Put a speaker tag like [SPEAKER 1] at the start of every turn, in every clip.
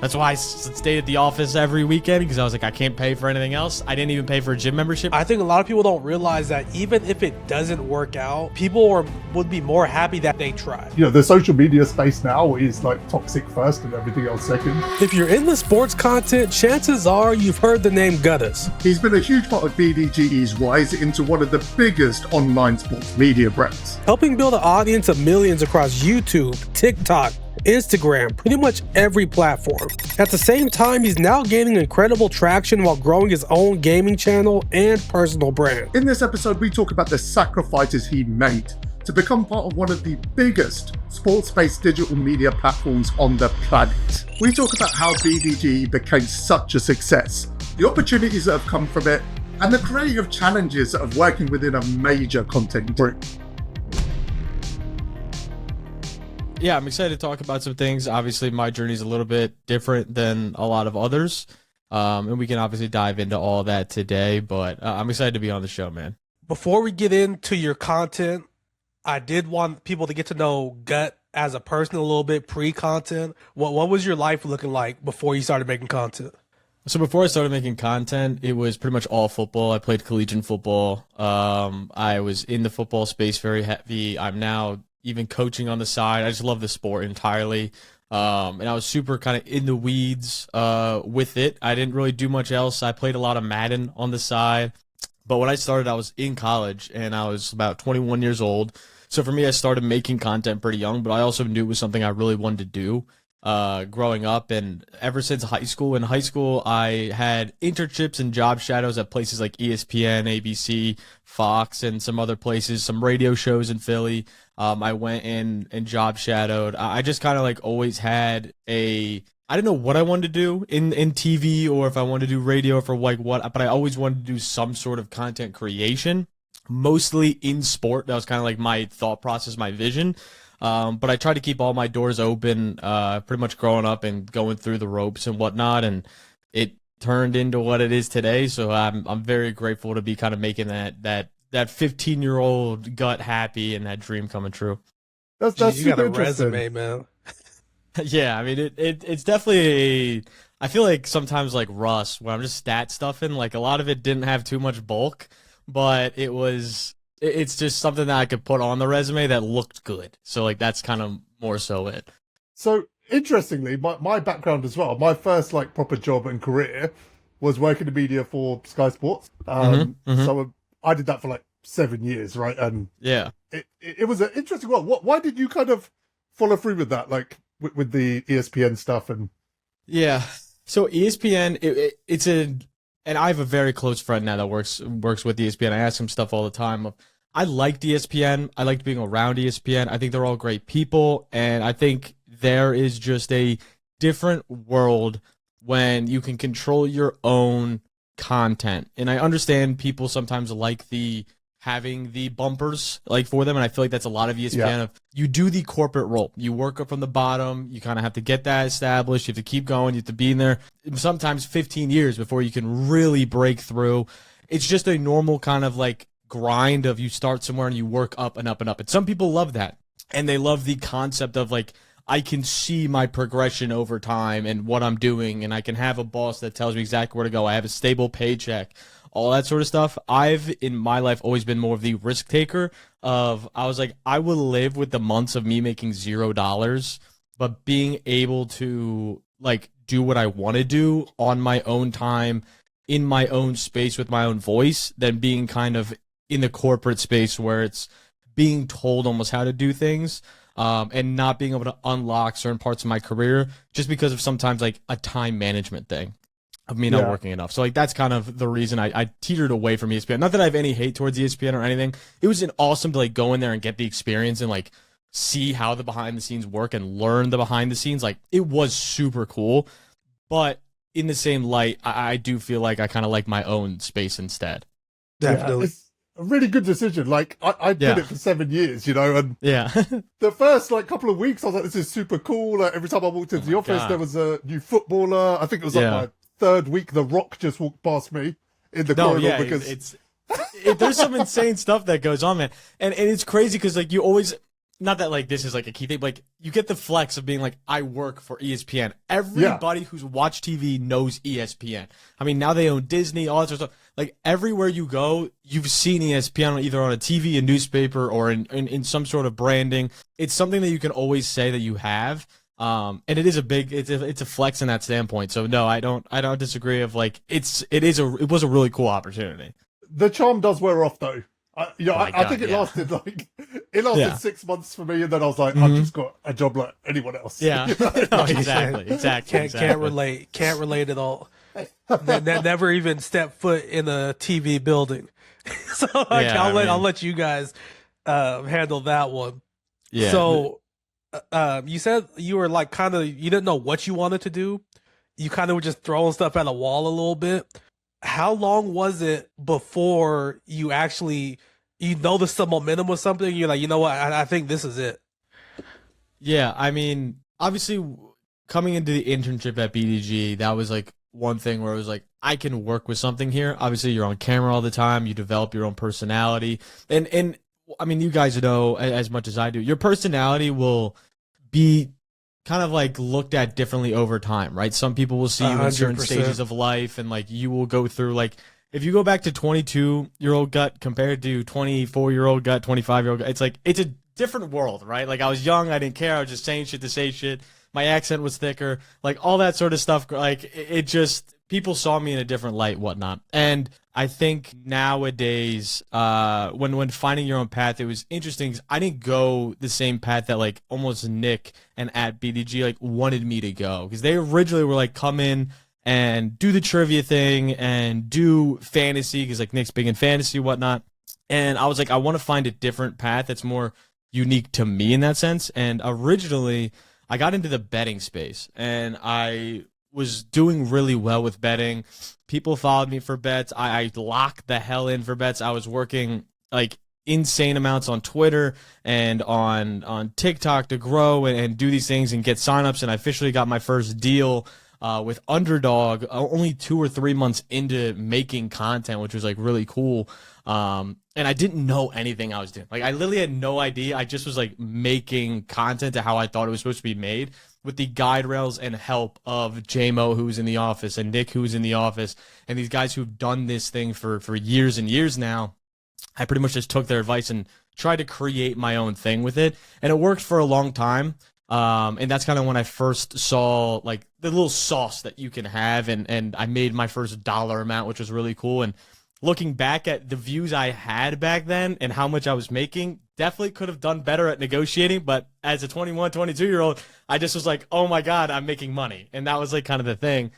[SPEAKER 1] That's why I stayed at the office every weekend, because I was like, I can't pay for anything else. I didn't even pay for a gym membership.
[SPEAKER 2] I think a lot of people don't realize that even if it doesn't work out, people would be more happy that they tried.
[SPEAKER 3] You know, the social media space now is like toxic first and everything else second.
[SPEAKER 2] If you're into sports content, chances are you've heard the name Guttas.
[SPEAKER 3] He's been a huge part of BDGE's rise into one of the biggest online sports media brands.
[SPEAKER 2] Helping build an audience of millions across YouTube, TikTok, Instagram, pretty much every platform. At the same time, he's now gaining incredible traction while growing his own gaming channel and personal brand.
[SPEAKER 3] In this episode, we talk about the sacrifices he made to become part of one of the biggest sports-based digital media platforms on the planet. We talk about how BDGE became such a success, the opportunities that have come from it, and the creative challenges of working within a major content group.
[SPEAKER 1] Yeah, I'm excited to talk about some things. Obviously, my journey is a little bit different than a lot of others, and we can obviously dive into all that today, but I'm excited to be on the show, man.
[SPEAKER 2] Before we get into your content, I did want people to get to know Gut as a person a little bit pre-content. What was your life looking like before you started making content?
[SPEAKER 1] So before I started making content, it was pretty much all football. I played collegiate football. I was in the football space very heavy. I'm now even coaching on the side. I just love the sport entirely. And I was super kind of in the weeds with it. I didn't really do much else. I played a lot of Madden on the side. But when I started, I was in college, and I was about 21 years old. So for me, I started making content pretty young, but I also knew it was something I really wanted to do growing up. And ever since high school, I had internships and job shadows at places like ESPN, ABC, Fox, and some other places, some radio shows in Philly. I went in and job shadowed. I just kind of like always had I didn't know what I wanted to do in TV, or if I wanted to do radio, or for like what, but I always wanted to do some sort of content creation, mostly in sport. That was kind of like my thought process, my vision. But I tried to keep all my doors open, pretty much growing up and going through the ropes and whatnot, and it turned into what it is today. So I'm very grateful to be kind of making that 15-year-old Gut happy and that dream coming true.
[SPEAKER 3] That's
[SPEAKER 2] you got
[SPEAKER 3] super
[SPEAKER 2] a
[SPEAKER 3] interesting.
[SPEAKER 2] resume, man.
[SPEAKER 1] Yeah, I mean it's definitely I feel like sometimes like Russ, where I'm just stat stuffing, like a lot of it didn't have too much bulk, but it's just something that I could put on the resume that looked good. So like that's kind of more so it.
[SPEAKER 3] So interestingly, my background as well, my first like proper job and career was working in media for Sky Sports. So I did that for like 7 years, right? And
[SPEAKER 1] yeah,
[SPEAKER 3] it was an interesting one. Why did you kind of follow through with that, like with the ESPN stuff? And
[SPEAKER 1] yeah, so ESPN, and I have a very close friend now that works with ESPN. I ask him stuff all the time. I liked ESPN. I liked being around ESPN. I think they're all great people, and I think there is just a different world when you can control your own content. And I understand people sometimes like having the bumpers like for them, and I feel like that's a lot of ESPN.
[SPEAKER 3] Yeah.
[SPEAKER 1] You do the corporate role. You work up from the bottom. You kind of have to get that established. You have to keep going. You have to be in there sometimes 15 years before you can really break through. It's just a normal kind of like grind of you start somewhere and you work up and up and up. And some people love that, and they love the concept of like, I can see my progression over time and what I'm doing, and I can have a boss that tells me exactly where to go. I have a stable paycheck, all that sort of stuff. I've, in my life, always been more of the risk taker I was like, I will live with the months of me making $0, but being able to like do what I want to do on my own time, in my own space with my own voice, than being kind of in the corporate space where it's being told almost how to do things. And not being able to unlock certain parts of my career just because of sometimes like a time management thing of me not working enough. So like that's kind of the reason I teetered away from ESPN. Not that I have any hate towards ESPN or anything. It was awesome to like go in there and get the experience and like see how the behind the scenes work and learn the behind the scenes. Like it was super cool, but in the same light, I do feel like I kind of like my own space instead.
[SPEAKER 2] Definitely.
[SPEAKER 3] It's a really good decision. Like I did it for 7 years, you know, and
[SPEAKER 1] yeah,
[SPEAKER 3] the first like couple of weeks I was like, this is super cool. Like every time I walked into the office, there was a new footballer. I think it was like my third week. The Rock just walked past me in the corridor because
[SPEAKER 1] there's some insane stuff that goes on, man. And it's crazy because like you always, not that like this is like a key thing, but like you get the flex of being like, I work for ESPN. Everybody who's watched TV knows ESPN. I mean, now they own Disney, all that sort of stuff. Like everywhere you go, you've seen ESPN either on a TV, a newspaper, or in some sort of branding. It's something that you can always say that you have. And it is it's a flex in that standpoint. So no, I don't disagree of like, it was a really cool opportunity.
[SPEAKER 3] The charm does wear off though. I think it
[SPEAKER 1] yeah.
[SPEAKER 3] lasted 6 months for me, and then I was like,
[SPEAKER 1] Mm-hmm.
[SPEAKER 3] I've just got a job like anyone else.
[SPEAKER 1] Yeah.
[SPEAKER 3] You know?
[SPEAKER 1] No, exactly.
[SPEAKER 2] Can't relate at all. That never even stepped foot in a TV building. So like,
[SPEAKER 1] Yeah,
[SPEAKER 2] I'll let you guys handle that one.
[SPEAKER 1] Yeah.
[SPEAKER 2] So you said you were like you didn't know what you wanted to do. You kind of were just throwing stuff at a wall a little bit. How long was it before you actually noticed some momentum or something? You're like, you know what? I think this is it.
[SPEAKER 1] Yeah, I mean, obviously, coming into the internship at BDGE, that was like one thing where it was like, I can work with something here. Obviously, you're on camera all the time. You develop your own personality. And I mean, you guys know as much as I do, your personality will be kind of like looked at differently over time, right? Some people will see you in certain
[SPEAKER 2] 100%.
[SPEAKER 1] stages of life, and like you will go through like, if you go back to 22-year-old gut compared to 24-year-old gut, 25-year-old gut, it's a different world, right? Like I was young, I didn't care, I was just saying shit to say shit. My accent was thicker, like all that sort of stuff. Like it just, people saw me in a different light, whatnot. And I think nowadays, when finding your own path, it was interesting 'cause I didn't go the same path that like almost Nick and at BDG like wanted me to go, because they originally were like, come in and do the trivia thing and do fantasy, because like Nick's big in fantasy, whatnot. And I was like, I want to find a different path that's more unique to me in that sense. And originally, I got into the betting space, and I was doing really well with betting. People followed me for bets. I locked the hell in for bets. I was working like insane amounts on Twitter and on TikTok to grow and do these things and get signups. And I officially got my first deal with Underdog only 2 or 3 months into making content, which was like really cool. And I didn't know anything I was doing. Like I literally had no idea. I just was like making content to how I thought it was supposed to be made, with the guide rails and help of JMO, who's in the office, and Nick, who's in the office, and these guys who've done this thing for years and years now. I pretty much just took their advice and tried to create my own thing with it. And it worked for a long time. And that's kind of when I first saw like the little sauce that you can have. And I made my first dollar amount, which was really cool. And looking back at the views I had back then and how much I was making, definitely could have done better at negotiating. But as a 21, 22-year-old, I just was like, oh my God, I'm making money. And that was like kind of the thing.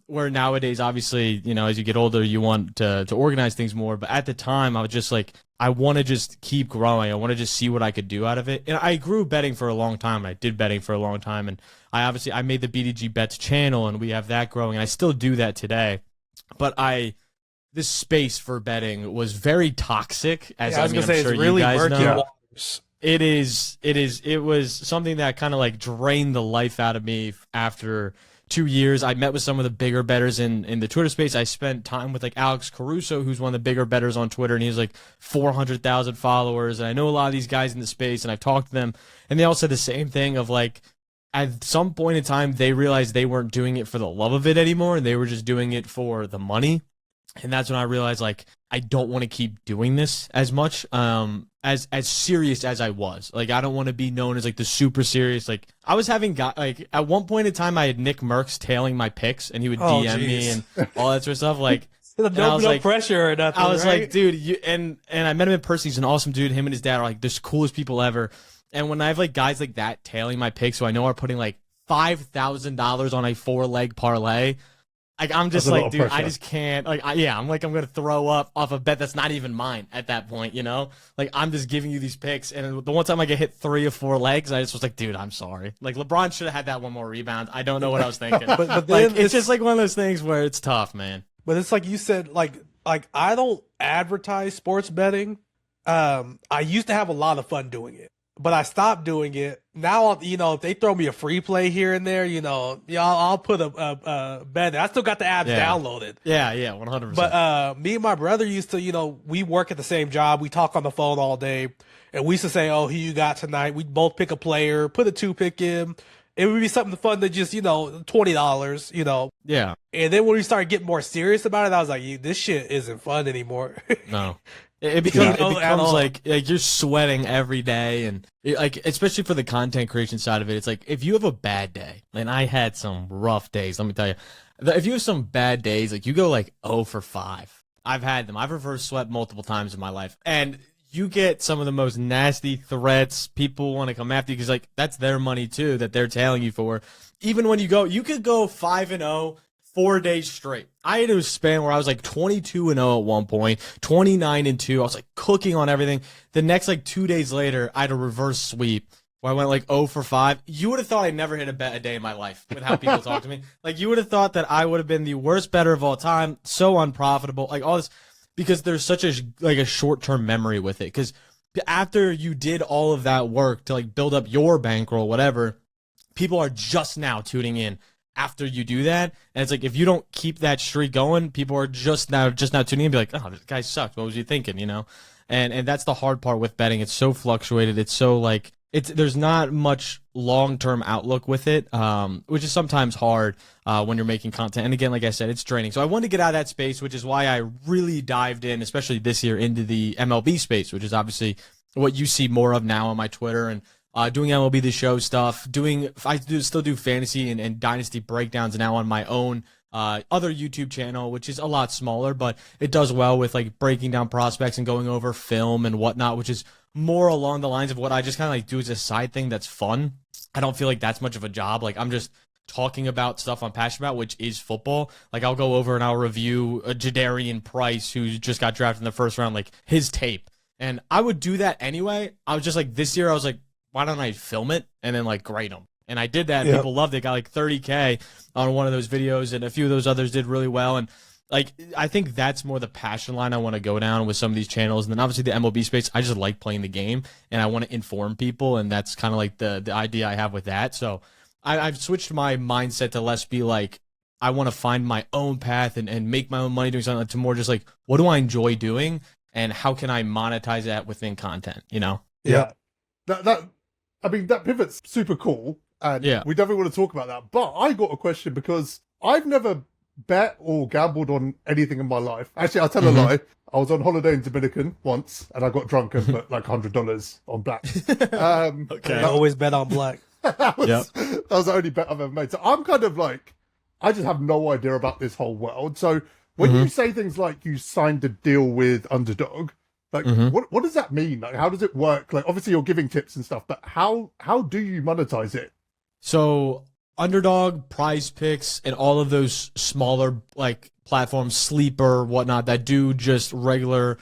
[SPEAKER 1] Where nowadays, obviously, you know, as you get older, you want to organize things more. But at the time, I was just like, I want to just keep growing. I want to just see what I could do out of it. And I grew betting for a long time. I did betting for a long time. And I made the BDG Bets channel, and we have that growing. And I still do that today. But this space for betting was very toxic, as
[SPEAKER 2] I was
[SPEAKER 1] I'm
[SPEAKER 2] gonna say,
[SPEAKER 1] sure
[SPEAKER 2] it's really
[SPEAKER 1] you guys
[SPEAKER 2] murky
[SPEAKER 1] know.
[SPEAKER 2] waters.
[SPEAKER 1] It was something that kind of like drained the life out of me after 2 years. I met with some of the bigger bettors in the Twitter space. I spent time with like Alex Caruso, who's one of the bigger bettors on Twitter, and he's like 400,000 followers. And I know a lot of these guys in the space, and I've talked to them, and they all said the same thing of like, at some point in time, they realized they weren't doing it for the love of it anymore, and they were just doing it for the money. And that's when I realized, like, I don't want to keep doing this as much, as serious as I was. Like, I don't want to be known as like the super serious. Like, I was having like at one point in time, I had Nick Merckx tailing my picks, and he would DM me and all that sort of stuff. Like,
[SPEAKER 2] no pressure or nothing.
[SPEAKER 1] I was
[SPEAKER 2] right?
[SPEAKER 1] like, dude, and I met him in person. He's an awesome dude. Him and his dad are like the coolest people ever. And when I have like guys like that tailing my picks, who I know are putting like $5,000 on a 4-leg parlay. Like, I'm just like, dude, I just can't. Like, I'm like, I'm going to throw up off a bet that's not even mine at that point, you know? Like, I'm just giving you these picks. And the one time I get hit 3 or 4 legs, I just was like, dude, I'm sorry. Like, LeBron should have had that one more rebound. I don't know what I was thinking.
[SPEAKER 2] but
[SPEAKER 1] like, it's just like one of those things where it's tough, man.
[SPEAKER 2] But it's like you said, like I don't advertise sports betting. I used to have a lot of fun doing it. but I stopped doing it. Now, if they throw me a free play here and there, I'll put a bet. I still got the apps downloaded.
[SPEAKER 1] Yeah, 100%.
[SPEAKER 2] But me and my brother used to, we work at the same job. We talk on the phone all day. And we used to say, oh, who you got tonight? We'd both pick a player, put a 2-pick in. It would be something fun to just, $20,
[SPEAKER 1] Yeah.
[SPEAKER 2] And then when we started getting more serious about it, I was like, this shit isn't fun anymore.
[SPEAKER 1] No. It becomes like you're sweating every day, and especially for the content creation side of it, it's like if you have a bad day, and I had some rough days, let me tell you, if you have some bad days, like you go like 0 for 5. I've had them. I've reverse swept multiple times in my life, and you get some of the most nasty threats. People want to come after you because like that's their money too that they're tailing you for. Even when you could go 5-0. 4 days straight. I had a span where I was like 22-0 at one point, 29-2. I was like cooking on everything. The next like 2 days later, I had a reverse sweep where I went like 0 for 5. You would have thought I never hit a bet a day in my life with how people talk to me. Like you would have thought that I would have been the worst bettor of all time, so unprofitable, like all this, because there's such a short-term memory with it. Because after you did all of that work to like build up your bankroll, whatever, people are just now tuning in after you do that. And it's like if you don't keep that streak going, people are just now tuning in and be like, oh, this guy sucks. What was he thinking? And that's the hard part with betting. It's so fluctuated. It's so like there's not much long-term outlook with it, which is sometimes hard when you're making content. And again, like I said, it's draining. So I wanted to get out of that space, which is why I really dived in, especially this year, into the MLB space, which is obviously what you see more of now on my Twitter, and doing MLB The Show stuff, still do fantasy and dynasty breakdowns now on my own other YouTube channel, which is a lot smaller, but it does well with like breaking down prospects and going over film and whatnot, which is more along the lines of what I just kind of like do as a side thing that's fun. I don't feel like that's much of a job. Like I'm just talking about stuff I'm passionate about, which is football. Like I'll go over and I'll review a Jadarian Price who just got drafted in the first round, like his tape. And I would do that anyway. I was just like, this year I was like, why don't I film it and then like grade them? And I did that. And people loved it. Got like 30K on one of those videos, and a few of those others did really well. And like, I think that's more the passion line I want to go down with some of these channels. And then obviously the MLB space, I just like playing the game and I want to inform people. And that's kind of like the idea I have with that. So I've switched my mindset to less be like, I want to find my own path and make my own money doing something, to more just like, what do I enjoy doing and how can I monetize that within content,
[SPEAKER 3] Yeah. That pivot's super cool, and we definitely want to talk about that. But I got a question because I've never bet or gambled on anything in my life. Actually, I'll tell a lie. I was on holiday in Dominican once, and I got drunk and put like $100 on black.
[SPEAKER 2] Okay. I always bet on black.
[SPEAKER 3] that was the only bet I've ever made. So I'm kind of like, I just have no idea about this whole world. So when you say things like you signed a deal with Underdog, like, what does that mean? Like, how does it work? Like, obviously you're giving tips and stuff, but how do you monetize it?
[SPEAKER 1] So Underdog, Prize Picks, and all of those smaller like platforms, Sleeper, whatnot, that do just regular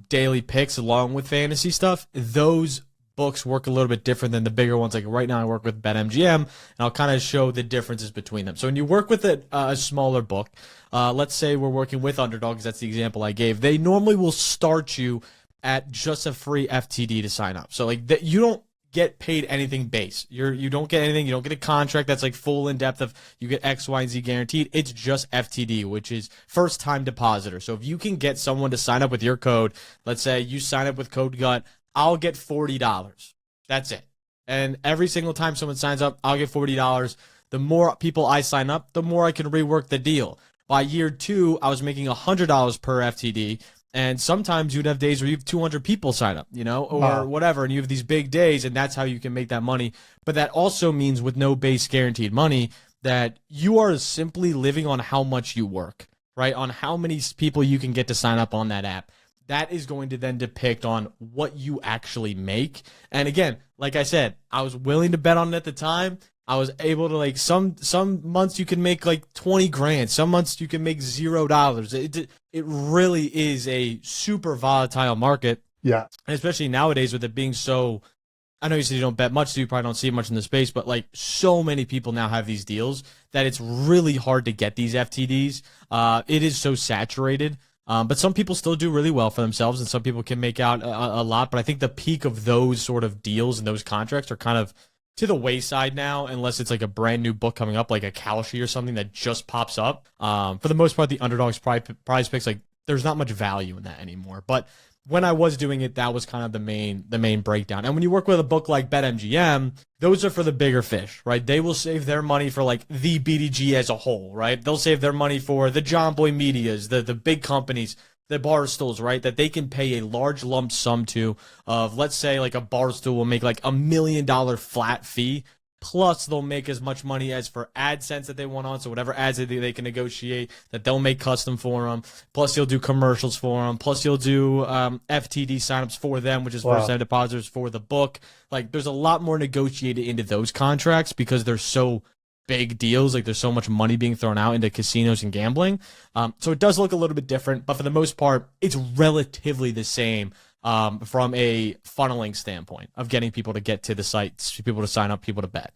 [SPEAKER 1] daily picks along with fantasy stuff, those books work a little bit different than the bigger ones. Like right now I work with BetMGM, and I'll kind of show the differences between them. So when you work with a smaller book, let's say we're working with Underdog, 'cause that's the example I gave, they normally will start you at just a free FTD to sign up. So like you don't get paid anything base. You don't get anything. You don't get a contract that's like full in depth of you get X, Y, and Z guaranteed. It's just FTD, which is first time depositor. So if you can get someone to sign up with your code, let's say you sign up with code GUT, I'll get $40. That's it. And every single time someone signs up, I'll get $40. The more people I sign up, the more I can rework the deal. By year 2, I was making $100 per FTD. And sometimes you'd have days where you have 200 people sign up, or whatever, and you have these big days, and that's how you can make that money. But that also means with no base guaranteed money that you are simply living on how much you work, right? On how many people you can get to sign up on that app. That is going to then depict on what you actually make. And again, like I said, I was willing to bet on it at the time. I was able to like some months you can make like 20 grand. Some months you can make $0. It really is a super volatile market.
[SPEAKER 3] Yeah.
[SPEAKER 1] And especially nowadays with it being so, I know you said you don't bet much, so you probably don't see much in the space, but like so many people now have these deals that it's really hard to get these FTDs. It is so saturated. But some people still do really well for themselves, and some people can make out a lot. But I think the peak of those sort of deals and those contracts are kind of to the wayside now, unless it's like a brand new book coming up, like a Kalshi or something that just pops up. For the most part, the underdogs prize picks, like there's not much value in that anymore. But when I was doing it, that was kind of the main breakdown. And when you work with a book like BetMGM, those are for the bigger fish, right? They will save their money for like the BDG as a whole, right? They'll save their money for the John Boy Medias, the big companies, the Barstools, right? That they can pay a large lump sum to of, let's say like a Barstool will make like $1 million flat fee. Plus, they'll make as much money as for AdSense that they want on. So whatever ads they can negotiate, that they'll make custom for them. Plus, you'll do commercials for them. Plus, you'll do FTD signups for them, which is first-time depositors for the book. Like, there's a lot more negotiated into those contracts because they're so big deals. Like, there's so much money being thrown out into casinos and gambling. So it does look a little bit different. But for the most part, it's relatively the same. From a funneling standpoint of getting people to get to the sites, people to sign up, people to bet.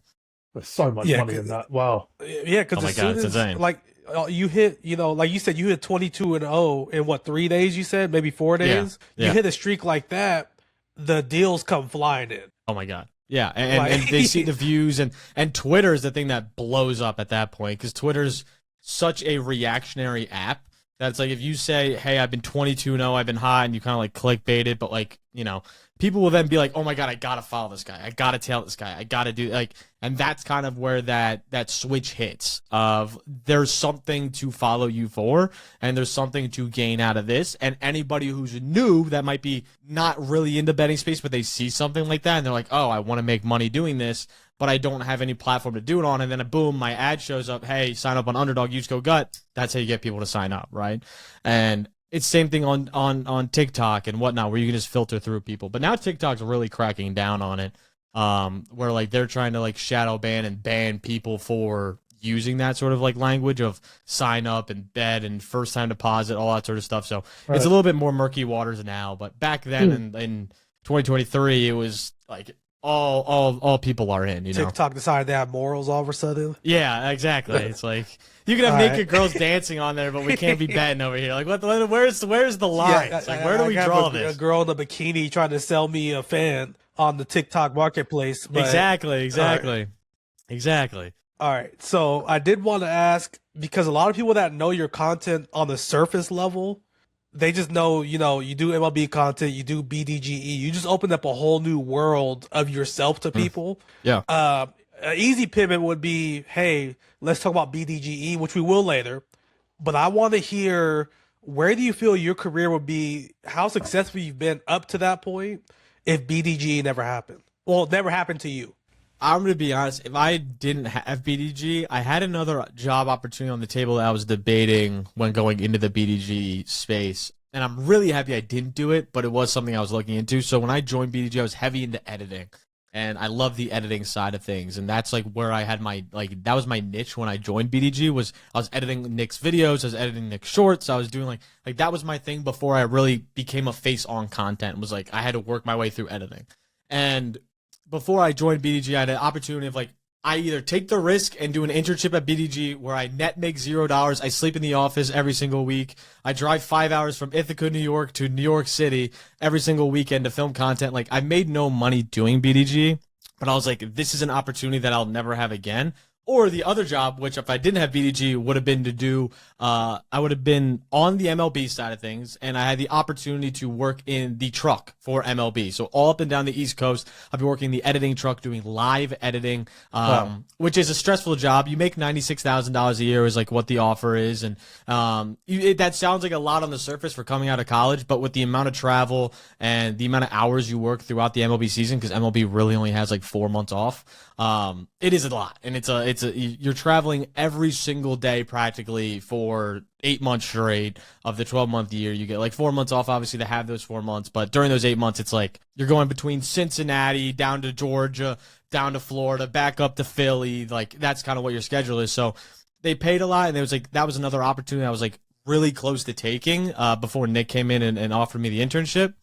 [SPEAKER 4] There's so much money in that. Wow.
[SPEAKER 2] Yeah, because
[SPEAKER 1] oh my God, it's insane.
[SPEAKER 2] Like you hit, like you said, you hit 22-0 in what, 3 days? You said maybe 4 days.
[SPEAKER 1] Yeah.
[SPEAKER 2] You hit a streak like that, the deals come flying in.
[SPEAKER 1] Oh my God. Yeah, and they see the views, and Twitter is the thing that blows up at that point because Twitter's such a reactionary app. That's like if you say, hey, I've been 22-0, I've been hot, and you kind of like clickbait it, but like, people will then be like, oh my God, I got to follow this guy. I got to tail this guy. I got to do like, and that's kind of where that switch hits of there's something to follow you for, and there's something to gain out of this. And anybody who's new that might be not really in the betting space, but they see something like that and they're like, oh, I want to make money doing this, but I don't have any platform to do it on. And then boom, my ad shows up. Hey, sign up on Underdog, use code GUT. That's how you get people to sign up, right? And it's same thing on TikTok and whatnot, where you can just filter through people. But now TikTok's really cracking down on it, where like they're trying to like shadow ban and ban people for using that sort of like language of sign up and bet and first time deposit, all that sort of stuff. So It's a little bit more murky waters now. But back then in 2023, it was like all people are in,
[SPEAKER 2] TikTok decided they have morals all of a sudden.
[SPEAKER 1] Yeah, exactly. It's like you can have naked girls dancing on there, but we can't be betting over here. Like, where's the line?
[SPEAKER 2] Yeah,
[SPEAKER 1] it's like, where do we draw this?
[SPEAKER 2] A girl in a bikini trying to sell me a fan on the TikTok marketplace. But,
[SPEAKER 1] exactly.
[SPEAKER 2] All right. So I did want to ask, because a lot of people that know your content on the surface level, they just know, you do MLB content, you do BDGE, you just opened up a whole new world of yourself to people.
[SPEAKER 1] Yeah.
[SPEAKER 2] An easy pivot would be, hey, let's talk about BDGE, which we will later. But I want to hear, where do you feel your career would be, how successful you've been up to that point if BDGE never happened? Well, it never happened to you.
[SPEAKER 1] I'm going to be honest. If I didn't have BDG, I had another job opportunity on the table that I was debating when going into the BDG space. And I'm really happy I didn't do it, but it was something I was looking into. So when I joined BDG, I was heavy into editing. And I love the editing side of things. And that's like where I had that was my niche when I joined BDG, was I was editing Nick's videos, I was editing Nick's shorts, I was doing like that was my thing before I really became a face on content. Was like I had to work my way through editing. And before I joined BDG, I had an opportunity of I either take the risk and do an internship at BDG where I net make $0. I sleep in the office every single week. I drive 5 hours from Ithaca, New York to New York City every single weekend to film content. I made no money doing BDG, but I was like, this is an opportunity that I'll never have again. Or the other job, which if I didn't have BDG, would have been to do, I would have been on the MLB side of things, and I had the opportunity to work in the truck for MLB. So all up and down the East Coast, I've been working the editing truck, doing live editing, which is a stressful job. You make $96,000 a year is what the offer is, and that sounds like a lot on the surface for coming out of college, but with the amount of travel and the amount of hours you work throughout the MLB season, because MLB really only has 4 months off, it is a lot, and you're traveling every single day practically for 8 months straight of the 12-month year. You get 4 months off, obviously, to have those 4 months, but during those 8 months, it's you're going between Cincinnati down to Georgia, down to Florida, back up to Philly. That's kind of what your schedule is. So they paid a lot, and it was that was another opportunity I was really close to taking before Nick came in and offered me the internship.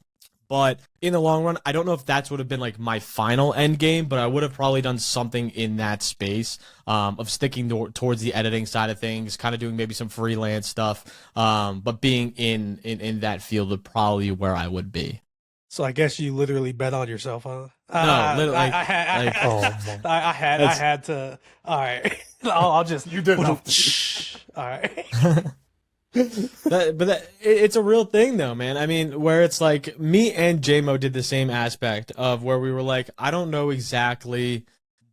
[SPEAKER 1] But in the long run, I don't know if that's would have been like my final end game, but I would have probably done something in that space of sticking towards the editing side of things, kind of doing maybe some freelance stuff. But being in that field would probably be where I would be.
[SPEAKER 2] So I guess you literally bet on yourself, huh?
[SPEAKER 1] No, literally.
[SPEAKER 2] I had to. All right, I'll just.
[SPEAKER 4] You did
[SPEAKER 2] All right.
[SPEAKER 1] It's a real thing though, man. I mean, where it's like me and JMO did the same aspect of where we were like, I don't know exactly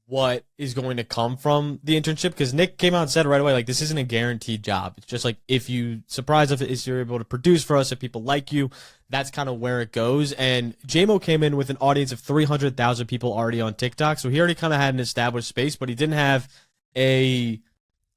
[SPEAKER 1] what is going to come from the internship, because Nick came out and said right away, like, this isn't a guaranteed job. It's just like, if you surprise us, if you're able to produce for us, if people like you, that's kind of where it goes. And JMO came in with an audience of 300,000 people already on TikTok, so he already kind of had an established space, but he didn't have a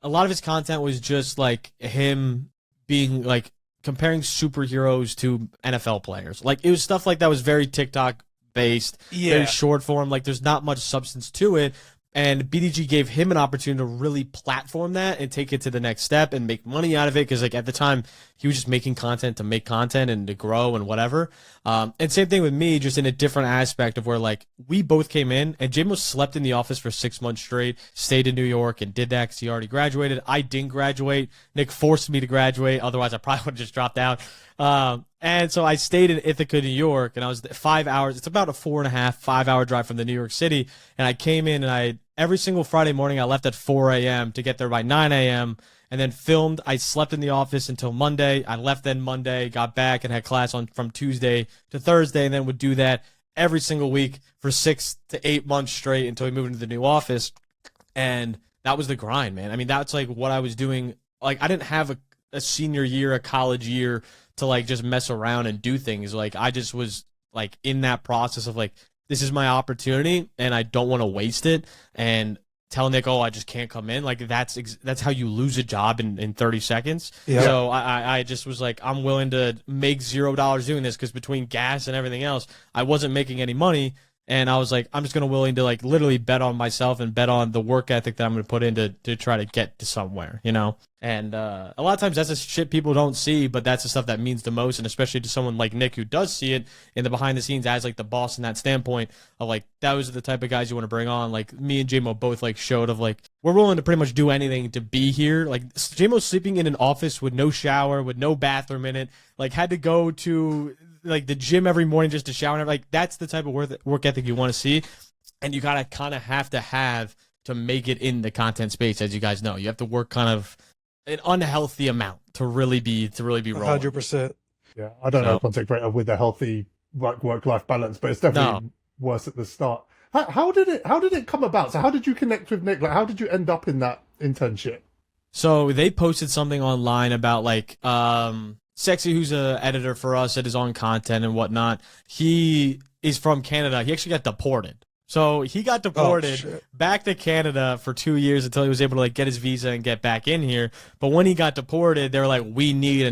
[SPEAKER 1] lot of his content was just like him being like comparing superheroes to NFL players. Like, it was stuff like that was very TikTok based, very short form. Like, there's not much substance to it. And BDG gave him an opportunity to really platform that and take it to the next step and make money out of it. Because, like, at the time, he was just making content to make content and to grow and whatever. And same thing with me, just in a different aspect of where, like, we both came in and Jim was slept in the office for 6 months straight, stayed in New York and did that because he already graduated. I didn't graduate. Nick forced me to graduate. Otherwise, I probably would have just dropped out. And so I stayed in Ithaca, New York, and I was 5 hours. It's about a 4.5-5 hour drive from the New York City. And I came in and every single Friday morning, I left at 4 a.m. to get there by 9 a.m. and then filmed. I slept in the office until Monday. I left then Monday, got back and had class from Tuesday to Thursday, and then would do that every single week for 6 to 8 months straight until we moved into the new office. And that was the grind, man. I mean, that's like what I was doing. Like, I didn't have a senior year, a college year to like just mess around and do things. Like, I just was like in that process of like, this is my opportunity and I don't want to waste it, and tell Nick, oh, I just can't come in. Like, that's how you lose a job in 30 seconds. Yeah. So I just was like, I'm willing to make $0 doing this, because between gas and everything else, I wasn't making any money. And I was like, I'm just willing to like literally bet on myself and bet on the work ethic that I'm going to put in to try to get to somewhere, you know? And a lot of times that's the shit people don't see, but that's the stuff that means the most. And especially to someone like Nick, who does see it in the behind the scenes as like the boss in that standpoint of like, those are the type of guys you want to bring on. Like, me and JMO both like showed of like, we're willing to pretty much do anything to be here. Like, JMO sleeping in an office with no shower, with no bathroom in it, like had to go to like the gym every morning just to shower. Like, that's the type of work ethic you want to see, and you gotta kind of have to make it in the content space. As you guys know, you have to work kind of an unhealthy amount to really be rolling.
[SPEAKER 2] 100%.
[SPEAKER 4] Yeah, I don't know content creator with a healthy work-life balance, but it's definitely worse at the start. How did it come about? So how did you connect with Nick? Like, how did you end up in that internship?
[SPEAKER 1] So they posted something online about like Sexy, who's a editor for us that is on content and whatnot. He is from Canada. He actually got deported. So he got deported back to Canada for 2 years until he was able to like get his visa and get back in here. But when he got deported, they were like, we need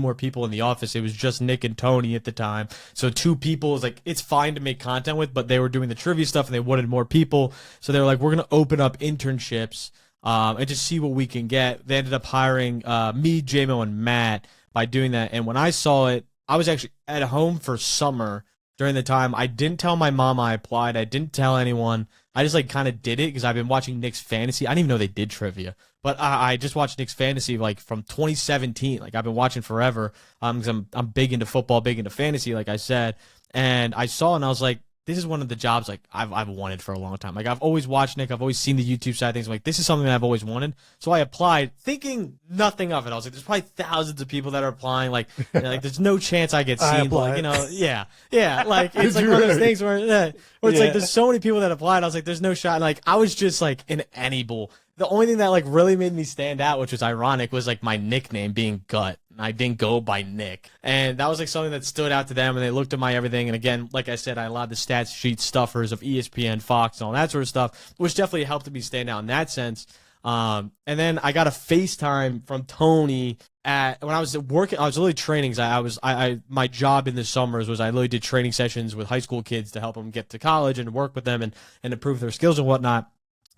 [SPEAKER 1] more people in the office. It was just Nick and Tony at the time. So 2 people is like, it's fine to make content with, but they were doing the trivia stuff and they wanted more people. So they were like, we're going to open up internships and just see what we can get. They ended up hiring me, JMO, and Matt by doing that. And when I saw it, I was actually at home for summer during the time. I didn't tell my mom I applied. I didn't tell anyone. I just like kind of did it because I've been watching Nick's Fantasy. I didn't even know they did trivia, but I just watched Nick's Fantasy like from 2017. Like, I've been watching forever because I'm big into football, big into fantasy, like I said. And I saw it and I was like, this is one of the jobs like I've wanted for a long time. Like, I've always watched Nick. I've always seen the YouTube side of things. I'm like, this is something that I've always wanted. So I applied thinking nothing of it. I was like, there's probably thousands of people that are applying. Like, like there's no chance I get seen. Like, you know, yeah. Like, it's like one of those things where it's like there's so many people that applied. I was like, there's no shot. And, like, I was just like an Annie-bull. The only thing that like really made me stand out, which was ironic, was like my nickname being Gut. I didn't go by Nick. And that was like something that stood out to them, and they looked at my everything. And again, like I said, I allowed the stats sheet stuffers of ESPN, Fox, and all that sort of stuff, which definitely helped me stand out in that sense. And then I got a FaceTime from Tony when I was working. I was literally training. My job in the summers was I literally did training sessions with high school kids to help them get to college and work with them and improve their skills and whatnot,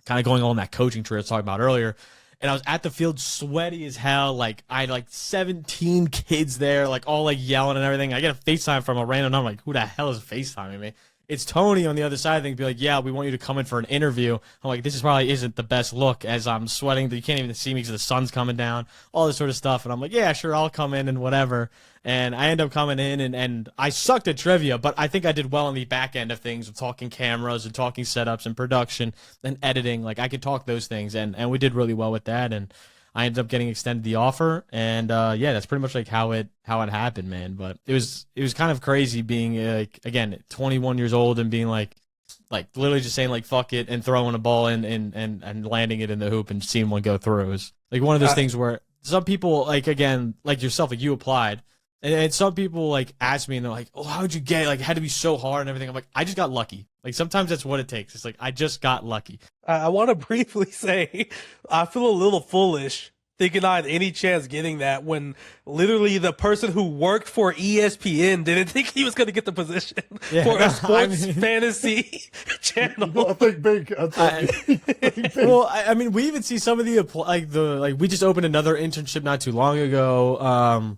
[SPEAKER 1] kind of going on that coaching tree I was talking about earlier. and I was at the field sweaty as hell. Like I had like 17 kids there, like all like yelling and everything. I get a FaceTime from a random number. I'm like, who the hell is FaceTiming me? It's Tony on the other side of things. Be like, yeah, we want you to come in for an interview. I'm like, this is probably isn't the best look as I'm sweating. You can't even see me because the sun's coming down, all this sort of stuff. And I'm like, yeah, sure, I'll come in and whatever. And I end up coming in, and I sucked at trivia, but I think I did well on the back end of things with talking cameras and talking setups and production and editing. Like I could talk those things, and we did really well with that. And I ended up getting extended the offer, and yeah, that's pretty much like how it happened, man. But it was kind of crazy being like, again, 21 years old and being like literally just saying like fuck it and throwing a ball in and landing it in the hoop and seeing one go through. It was like one of those things where some people, like, again, like yourself, like you applied. And some people like ask me and they're like, oh, how'd you get it? Like it had to be so hard and everything. I'm like, I just got lucky. Like sometimes that's what it takes. It's like, I just got lucky.
[SPEAKER 2] I want to briefly say, I feel a little foolish thinking I had any chance getting that when literally the person who worked for ESPN didn't think he was going to get the position for a sports fantasy channel.
[SPEAKER 4] You gotta think big.
[SPEAKER 1] Well, I mean, we even see some of the we just opened another internship not too long ago.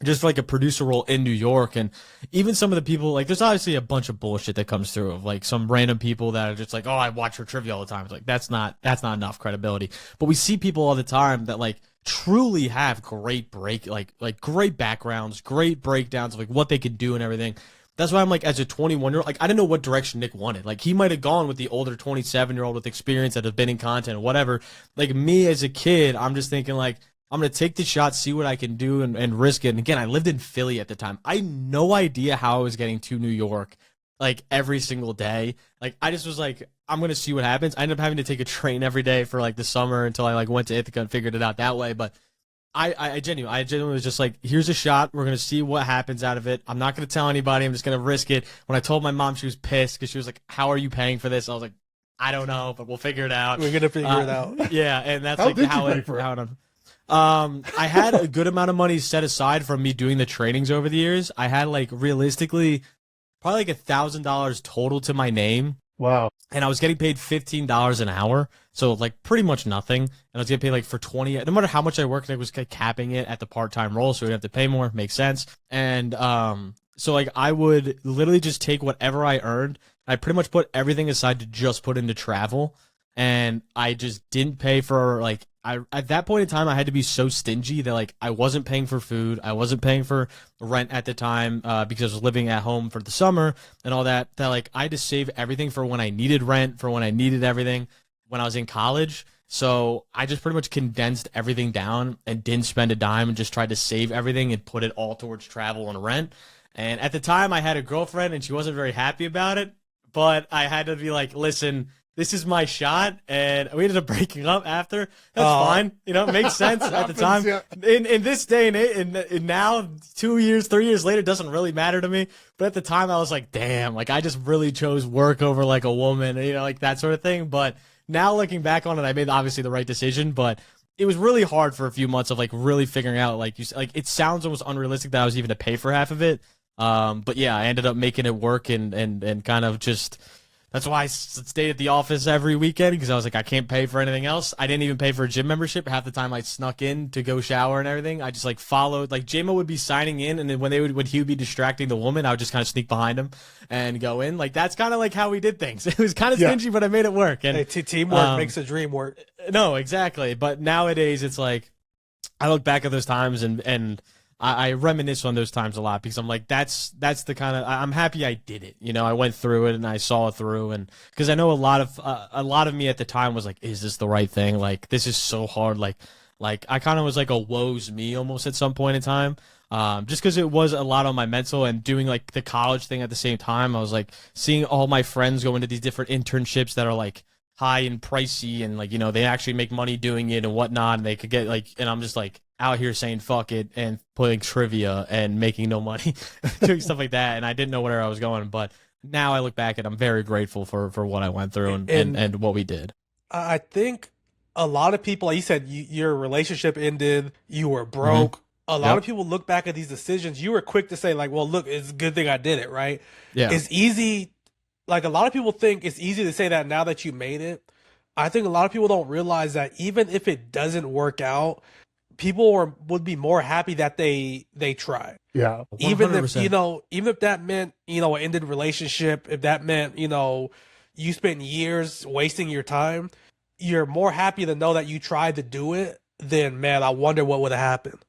[SPEAKER 1] Just like a producer role in New York, and even some of the people, like, there's obviously a bunch of bullshit that comes through of like some random people that are just like, oh, I watch your trivia all the time. It's like, that's not enough credibility. But we see people all the time that like truly have great great backgrounds, great breakdowns of like what they could do and everything. That's why I'm like, as a 21-year-old, like I didn't know what direction Nick wanted. Like he might have gone with the older 27-year-old with experience that have been in content or whatever. Like me as a kid, I'm just thinking like, I'm going to take the shot, see what I can do, and risk it. And again, I lived in Philly at the time. I had no idea how I was getting to New York, like, every single day. Like, I just was like, I'm going to see what happens. I ended up having to take a train every day for, like, the summer until I, like, went to Ithaca and figured it out that way. But I genuinely was just like, here's a shot. We're going to see what happens out of it. I'm not going to tell anybody. I'm just going to risk it. When I told my mom, she was pissed because she was like, how are you paying for this? I was like, I don't know, but we'll figure it out.
[SPEAKER 2] We're going to figure it out.
[SPEAKER 1] Yeah, and that's
[SPEAKER 4] how
[SPEAKER 1] like
[SPEAKER 4] did
[SPEAKER 1] how
[SPEAKER 4] you pay
[SPEAKER 1] it
[SPEAKER 4] for it?
[SPEAKER 1] how it I had a good amount of money set aside from me doing the trainings over the years. I had like realistically probably like $1,000 total to my name.
[SPEAKER 4] Wow.
[SPEAKER 1] And I was getting paid $15 an hour. So like pretty much nothing. And I was getting paid like for 20, no matter how much I worked, I was capping it at the part-time role. So we'd have to pay more. Makes sense. And, so like I would literally just take whatever I earned. I pretty much put everything aside to just put into travel. And I just didn't pay for like, at that point in time, I had to be so stingy that like I wasn't paying for food, I wasn't paying for rent at the time because I was living at home for the summer and all that. That like I had to save everything for when I needed rent, for when I needed everything when I was in college. So I just pretty much condensed everything down and didn't spend a dime and just tried to save everything and put it all towards travel and rent. And at the time, I had a girlfriend and she wasn't very happy about it, but I had to be like, listen, this is my shot, and we ended up breaking up after. That's fine. You know, it makes sense at the time.
[SPEAKER 4] Yeah.
[SPEAKER 1] In this day and age, and now 2 years, 3 years later, it doesn't really matter to me. But at the time, I was like, damn, like I just really chose work over like a woman, you know, like that sort of thing. But now looking back on it, I made obviously the right decision, but it was really hard for a few months of like really figuring out, like you like it sounds almost unrealistic that I was even to pay for half of it. But yeah, I ended up making it work and kind of just. That's why I stayed at the office every weekend, because I was like, I can't pay for anything else. I didn't even pay for a gym membership. Half the time I snuck in to go shower and everything. I just like followed, like J-Mo would be signing in, and then when he would be distracting the woman, I would just kind of sneak behind him and go in. Like that's kind of like how we did things. It was kind of stingy, but I made it work. And
[SPEAKER 2] hey, teamwork makes the dream work.
[SPEAKER 1] No, exactly. But nowadays it's like, I look back at those times and I reminisce on those times a lot, because I'm like, that's the kind of, I'm happy I did it. You know, I went through it and I saw it through, and because I know a lot of me at the time was like, is this the right thing? Like, this is so hard. Like I kind of was like a woe's me almost at some point in time. Just because it was a lot on my mental, and doing like the college thing at the same time. I was like seeing all my friends go into these different internships that are like high and pricey, and like, you know, they actually make money doing it and whatnot, and they could get like, and I'm just like out here saying fuck it and playing trivia and making no money doing stuff like that, and I didn't know where I was going. But now I look back and I'm very grateful for what I went through and what we did.
[SPEAKER 2] I think a lot of people, like you said, your relationship ended, you were broke. Mm-hmm. A lot of people look back at these decisions. You were quick to say like, well, look, it's a good thing I did it, right?
[SPEAKER 1] Yeah.
[SPEAKER 2] It's easy. Like a lot of people think it's easy to say that now that you made it. I think a lot of people don't realize that even if it doesn't work out, people would be more happy that they tried.
[SPEAKER 4] Yeah.
[SPEAKER 1] 100%.
[SPEAKER 2] Even if that meant, an ended relationship, if that meant, you spent years wasting your time, you're more happy to know that you tried to do it than, man, I wonder what would have happened.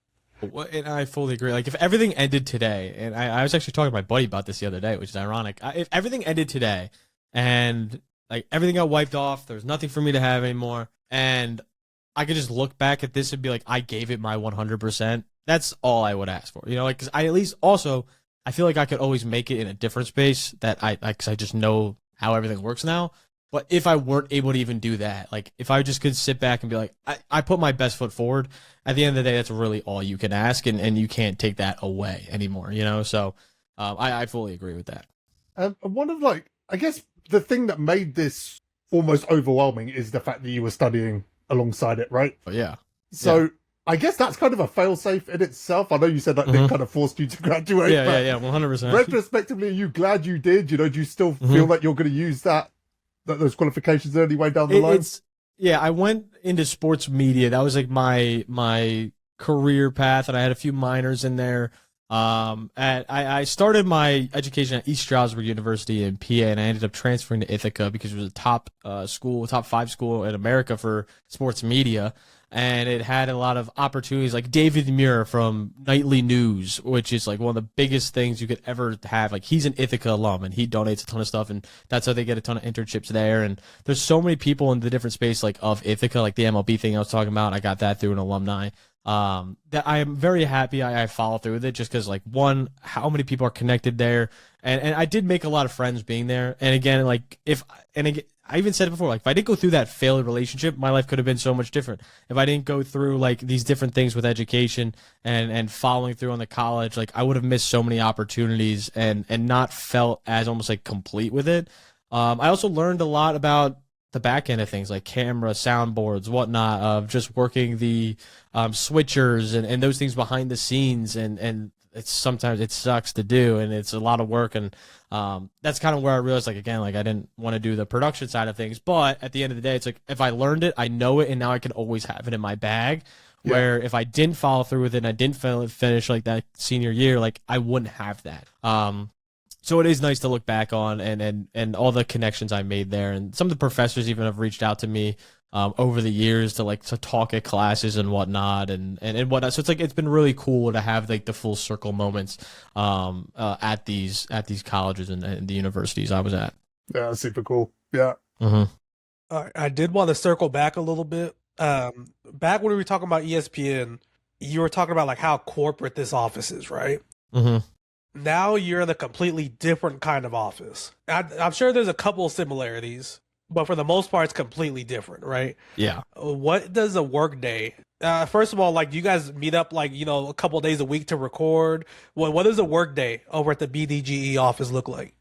[SPEAKER 1] And I fully agree. Like, if everything ended today, and I was actually talking to my buddy about this the other day, which is ironic. If everything ended today and like everything got wiped off, there's nothing for me to have anymore, and I could just look back at this and be like, I gave it my 100%. That's all I would ask for, like, because I at least also I feel like I could always make it in a different space that because I just know how everything works now. But if I weren't able to even do that, like if I just could sit back and be like, I put my best foot forward, at the end of the day, that's really all you can ask, and you can't take that away anymore, So I fully agree with that.
[SPEAKER 4] One of I guess the thing that made this almost overwhelming is the fact that you were studying alongside it, right?
[SPEAKER 1] But yeah.
[SPEAKER 4] So I guess that's kind of a failsafe in itself. I know you said that they kind of forced you to graduate.
[SPEAKER 1] Yeah, 100%.
[SPEAKER 4] Retrospectively, are you glad you did? Do you still feel like you're going to use those qualifications early way down the line?
[SPEAKER 1] I went into sports media. That was like my career path, and I had a few minors in there. I started my education at East Stroudsburg University in PA, and I ended up transferring to Ithaca because it was a top 5 school in America for sports media. And it had a lot of opportunities, like David Muir from Nightly News, which is like one of the biggest things you could ever have. Like, he's an Ithaca alum, and he donates a ton of stuff, and that's how they get a ton of internships there. And there's so many people in the different space, like of Ithaca, like the MLB thing I was talking about. I got that through an alumni. That I am very happy I follow through with it, just because, like, one, how many people are connected there, and I did make a lot of friends being there. And again, like, I even said it before, like, if I didn't go through that failed relationship, my life could have been so much different. If I didn't go through, like, these different things with education and following through on the college, like, I would have missed so many opportunities and not felt as almost, like, complete with it. I also learned a lot about the back end of things, like camera, soundboards, whatnot, of just working the switchers and those things behind the scenes, and sometimes it sucks to do, and it's a lot of work, and that's kind of where I realized, like, again, like, I didn't want to do the production side of things, but at the end of the day, it's like, if I learned it, I know it, and now I can always have it in my bag, where if I didn't follow through with it and I didn't finish like that senior year, like, I wouldn't have that. So it is nice to look back on and all the connections I made there, and some of the professors even have reached out to me over the years to talk at classes and whatnot and whatnot. So it's like, it's been really cool to have like the full circle moments at these colleges and the universities I was at.
[SPEAKER 4] Yeah, that's super cool. Yeah.
[SPEAKER 2] Mm-hmm. I did want to circle back a little bit. Back when we were talking about ESPN, you were talking about like how corporate this office is, right?
[SPEAKER 1] Mm-hmm.
[SPEAKER 2] Now you're in a completely different kind of office. I'm sure there's a couple of similarities, but for the most part, it's completely different, right?
[SPEAKER 1] Yeah.
[SPEAKER 2] What does a workday? First of all, like, do you guys meet up like, a couple of days a week to record? What does a workday over at the BDGE office look like?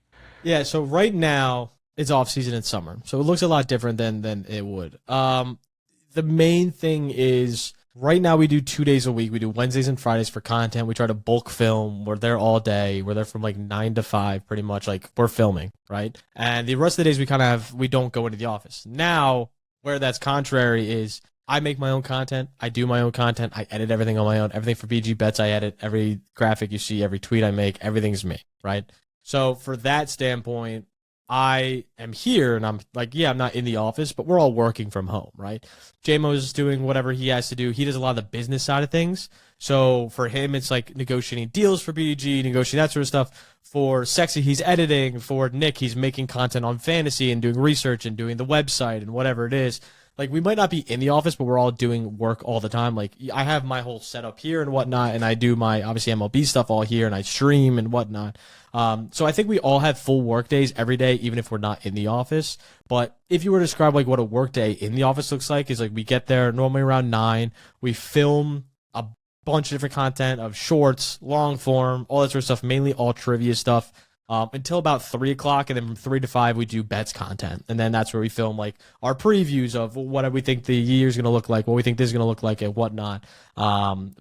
[SPEAKER 1] Yeah. So right now it's off season in summer, so it looks a lot different than it would. The main thing is, right now we do 2 days a week. We do Wednesdays and Fridays for content. We try to bulk film. We're there all day. We're there from like 9 to 5, pretty much. Like, we're filming, right? And the rest of the days we don't go into the office. Now, where that's contrary is, I make my own content. I do my own content. I edit everything on my own. Everything for BG Bets, I edit. Every graphic you see, every tweet I make, everything's me, right? So for that standpoint, I am here, and I'm like, I'm not in the office, but we're all working from home, right? J-Mo's doing whatever he has to do. He does a lot of the business side of things. So for him, it's like negotiating deals for BDG, negotiating that sort of stuff. For Sexy, he's editing. For Nick, he's making content on fantasy and doing research and doing the website and whatever it is. Like, we might not be in the office, but we're all doing work all the time. Like, I have my whole setup here and whatnot, and I do my, obviously, MLB stuff all here, and I stream and whatnot. So I think we all have full work days every day, even if we're not in the office. But if you were to describe, like, what a work day in the office looks like, is like, we get there normally around 9. We film a bunch of different content of shorts, long form, all that sort of stuff, mainly all trivia stuff. Until about 3 o'clock, and then from 3 to 5 we do bets content, and then that's where we film like our previews of what we think the year's going to look like, what we think this is going to look like, and whatnot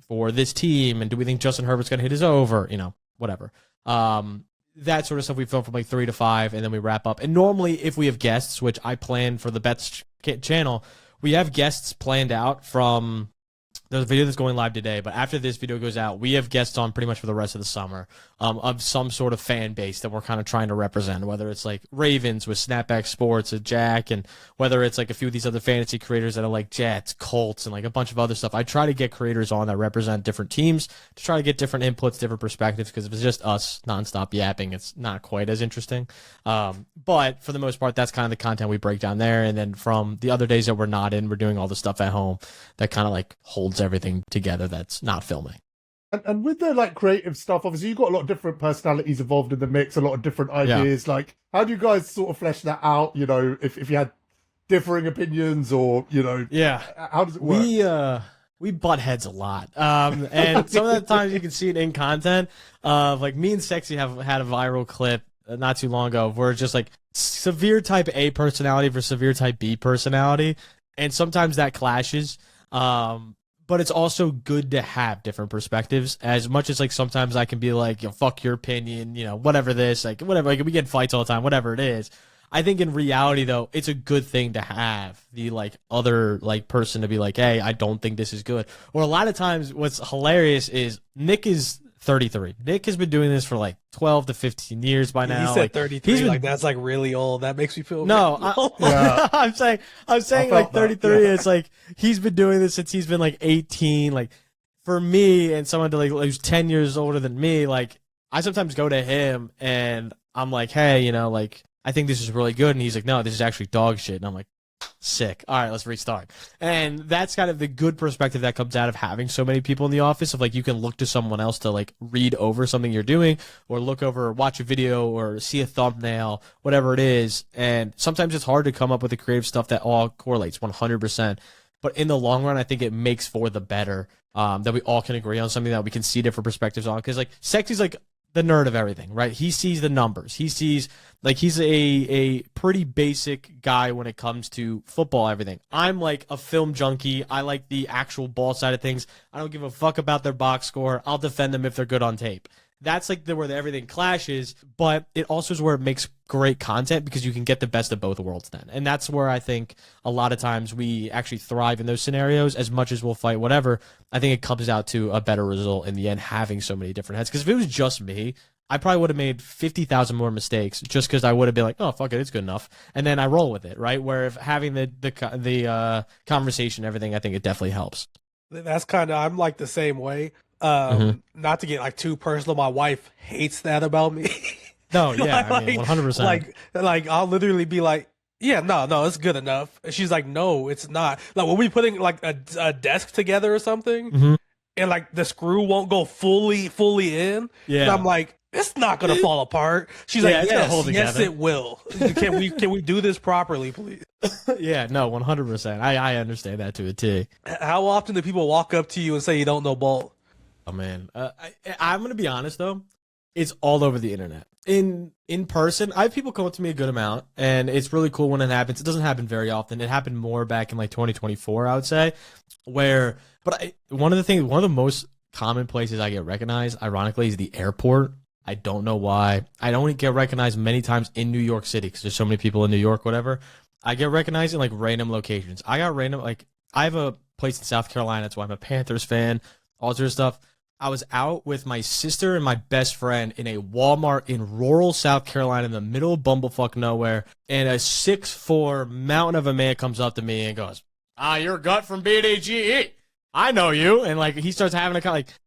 [SPEAKER 1] for this team, and do we think Justin Herbert's going to hit his over, whatever. that sort of stuff we film from like 3 to 5, and then we wrap up. And normally, if we have guests, which I plan for the Bets channel, we have guests planned out from. There's a video that's going live today, but after this video goes out, we have guests on pretty much for the rest of the summer of some sort of fan base that we're kind of trying to represent, whether it's like Ravens with Snapback Sports and Jack, and whether it's like a few of these other fantasy creators that are like Jets, Colts, and like a bunch of other stuff. I try to get creators on that represent different teams to try to get different inputs, different perspectives, because if it's just us nonstop yapping, it's not quite as interesting. But for the most part, that's kind of the content we break down there. And then from the other days that we're not in, we're doing all the stuff at home that kind of like holds everything together that's not filming.
[SPEAKER 4] And with the like creative stuff, obviously you've got a lot of different personalities involved in the mix, a lot of different ideas. Yeah. Like, how do you guys sort of flesh that out? You know, if you had differing opinions, or you know, how does it work?
[SPEAKER 1] We butt heads a lot, and some of the times you can see it in content. Like me and Sexy have had a viral clip not too long ago where it's just like severe type A personality versus severe type B personality, and sometimes that clashes. But it's also good to have different perspectives, as much as like sometimes I can be like, fuck your opinion, whatever this, like whatever, like we get fights all the time, whatever it is. I think in reality though, it's a good thing to have the like other like person to be like, hey, I don't think this is good. Or a lot of times what's hilarious is Nick is 33. Nick has been doing this for like 12 to 15 years by now.
[SPEAKER 2] He said
[SPEAKER 1] like,
[SPEAKER 2] 33, like that's like really old. That makes me feel
[SPEAKER 1] no. I'm saying like 33. It's like he's been doing this since he's been like 18. Like for me and someone to like who's 10 years older than me, like I sometimes go to him and I'm like, hey, like I think this is really good, and he's like, no, this is actually dog shit, and I'm like, sick. All right, let's restart. And that's kind of the good perspective that comes out of having so many people in the office, of like you can look to someone else to like read over something you're doing, or look over, or watch a video, or see a thumbnail, whatever it is. And sometimes it's hard to come up with the creative stuff that all correlates 100%. But in the long run, I think it makes for the better, that we all can agree on something that we can see different perspectives on. Because like Sexy's like the nerd of everything, right? He sees the numbers. He sees, like, he's a pretty basic guy when it comes to football, everything. I'm like a film junkie. I like the actual ball side of things. I don't give a fuck about their box score. I'll defend them if they're good on tape. That's like where everything clashes, but it also is where it makes great content, because you can get the best of both worlds then. And that's where I think a lot of times we actually thrive in those scenarios. As much as we'll fight whatever, I think it comes out to a better result in the end, having so many different heads. Because if it was just me, I probably would have made 50,000 more mistakes, just because I would have been like, oh, fuck it, it's good enough. And then I roll with it, right? Where if having the conversation, everything, I think it definitely helps.
[SPEAKER 2] That's kind of, I'm like the same way. Not to get like too personal, my wife hates that about me.
[SPEAKER 1] No, yeah, I mean, 100%.
[SPEAKER 2] Like I'll literally be like, yeah, no, it's good enough. And she's like, no, it's not. Like when we putting like a desk together or something, and like the screw won't go fully in. Yeah, and I'm like, it's not gonna fall apart. She's like, yes, it will. Can we do this properly, please?
[SPEAKER 1] Yeah, no, 100%. I understand that to a T.
[SPEAKER 2] How often do people walk up to you and say you don't know ball?
[SPEAKER 1] Oh man, I'm gonna be honest though, it's all over the internet. In person, I have people come up to me a good amount, and it's really cool when it happens. It doesn't happen very often. It happened more back in like 2024, I would say. One of the most common places I get recognized, ironically, is the airport. I don't know why. I don't get recognized many times in New York City because there's so many people in New York, whatever. I get recognized in like random locations. I have a place in South Carolina. That's why I'm a Panthers fan. All sort of stuff. I was out with my sister and my best friend in a Walmart in rural South Carolina in the middle of bumblefuck nowhere, and a 6'4" mountain of a man comes up to me and goes, you're Gut from BDGE. I know you. And like he starts having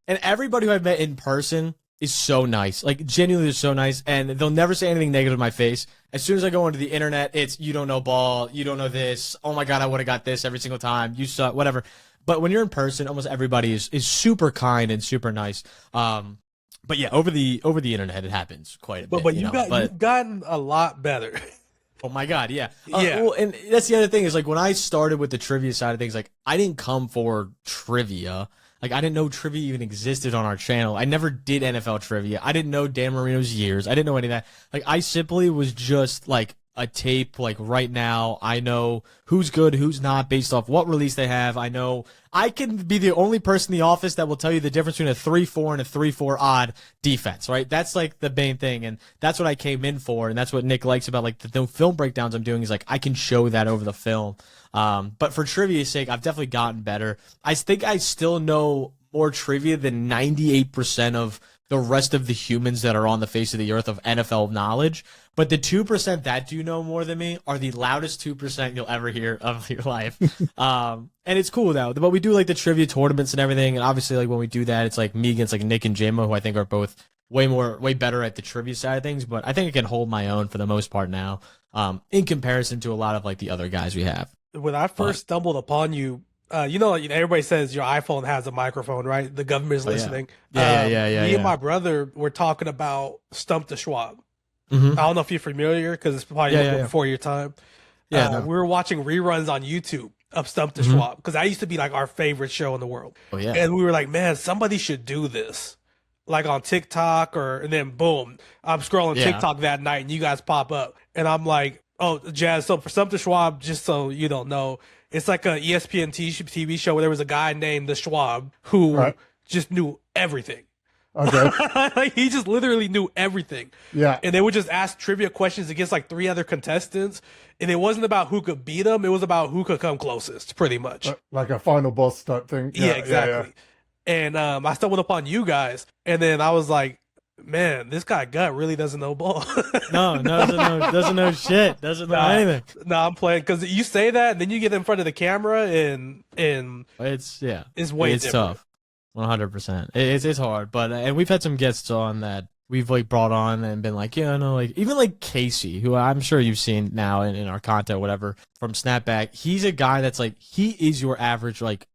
[SPEAKER 1] and everybody who I've met in person is so nice. Like genuinely is so nice, and they'll never say anything negative to my face. As soon as I go into the internet, it's you don't know ball, you don't know this. Oh my God, I would have got this every single time. You suck, whatever. But when you're in person, almost everybody is super kind and super nice. But yeah, over the internet, it happens quite a bit.
[SPEAKER 2] But you've gotten a lot better.
[SPEAKER 1] Oh my God, yeah.
[SPEAKER 2] Yeah.
[SPEAKER 1] Well, and that's the other thing is like when I started with the trivia side of things, like I didn't come for trivia. Like I didn't know trivia even existed on our channel. I never did NFL trivia. I didn't know Dan Marino's years. I didn't know any of that. Like I simply was just like a tape like right now. I know who's good, who's not based off what release they have. I know I can be the only person in the office that will tell you the difference between a 3-4 and a 3-4 odd defense, right? That's like the main thing. And that's what I came in for. And that's what Nick likes about like the film breakdowns I'm doing is like, I can show that over the film. But for trivia's sake, I've definitely gotten better. I think I still know more trivia than 98% of the rest of the humans that are on the face of the earth of NFL knowledge. But the 2% that do know more than me are the loudest 2% you'll ever hear of your life. And it's cool though. But we do like the trivia tournaments and everything. And obviously like when we do that, it's like me against like Nick and Jamo, who I think are both way better at the trivia side of things. But I think I can hold my own for the most part now, in comparison to a lot of like the other guys we have.
[SPEAKER 2] When I first stumbled upon you, everybody says your iPhone has a microphone, right? The government is listening.
[SPEAKER 1] Yeah.
[SPEAKER 2] Me and my brother were talking about Stump the Schwab.
[SPEAKER 1] Mm-hmm.
[SPEAKER 2] I don't know if you're familiar because it's probably before your time. We were watching reruns on YouTube of Stump the Schwab because that used to be like our favorite show in the world.
[SPEAKER 1] Oh yeah.
[SPEAKER 2] And we were like, man, somebody should do this, like on TikTok and then boom, I'm scrolling TikTok that night and you guys pop up and I'm like, oh, Jazz. So for Stump the Schwab, just so you don't know, it's like a ESPN TV show where there was a guy named the Schwab who just knew everything.
[SPEAKER 4] Okay.
[SPEAKER 2] Like he just literally knew everything.
[SPEAKER 4] Yeah.
[SPEAKER 2] And they would just ask trivia questions against like 3 other contestants. And it wasn't about who could beat them. It was about who could come closest, pretty much.
[SPEAKER 4] Like a final boss type thing.
[SPEAKER 2] Yeah, exactly. And I stumbled upon you guys. And then I was like, man, this guy Gut really doesn't know ball.
[SPEAKER 1] No, doesn't know shit. Doesn't know anything.
[SPEAKER 2] No, I'm playing because you say that, and then you get in front of the camera, and
[SPEAKER 1] it's
[SPEAKER 2] way
[SPEAKER 1] it's
[SPEAKER 2] different.
[SPEAKER 1] tough. 100%. It's hard, but and we've had some guests on that we've like brought on and been like, like even like Casey, who I'm sure you've seen now in our content, whatever, from Snapback. He's a guy that's like he is your average like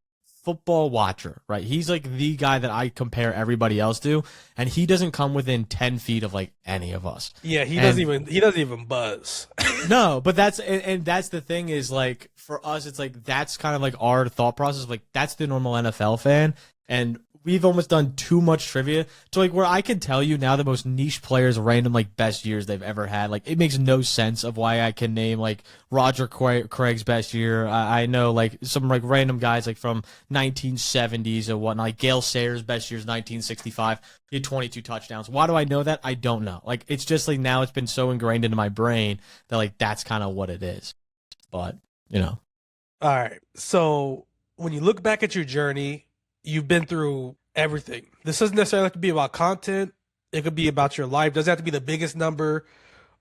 [SPEAKER 1] football watcher, right? He's like the guy that I compare everybody else to, and he doesn't come within 10 feet of like any of us.
[SPEAKER 2] Yeah, he doesn't even buzz.
[SPEAKER 1] No, but that's the thing is like for us, it's like that's kind of like our thought process. Like that's the normal NFL fan, and we've almost done too much trivia to like where I can tell you now the most niche players' random like best years they've ever had. Like it makes no sense of why I can name like Roger Craig's best year. I know like some like random guys like from 1970s and whatnot. Like Gale Sayers' best year is 1965. He had 22 touchdowns. Why do I know that? I don't know. Like it's just like now it's been so ingrained into my brain that like that's kind of what it is. But
[SPEAKER 2] All right. So when you look back at your journey, you've been through everything. This doesn't necessarily have to be about content. It could be about your life. It doesn't have to be the biggest number.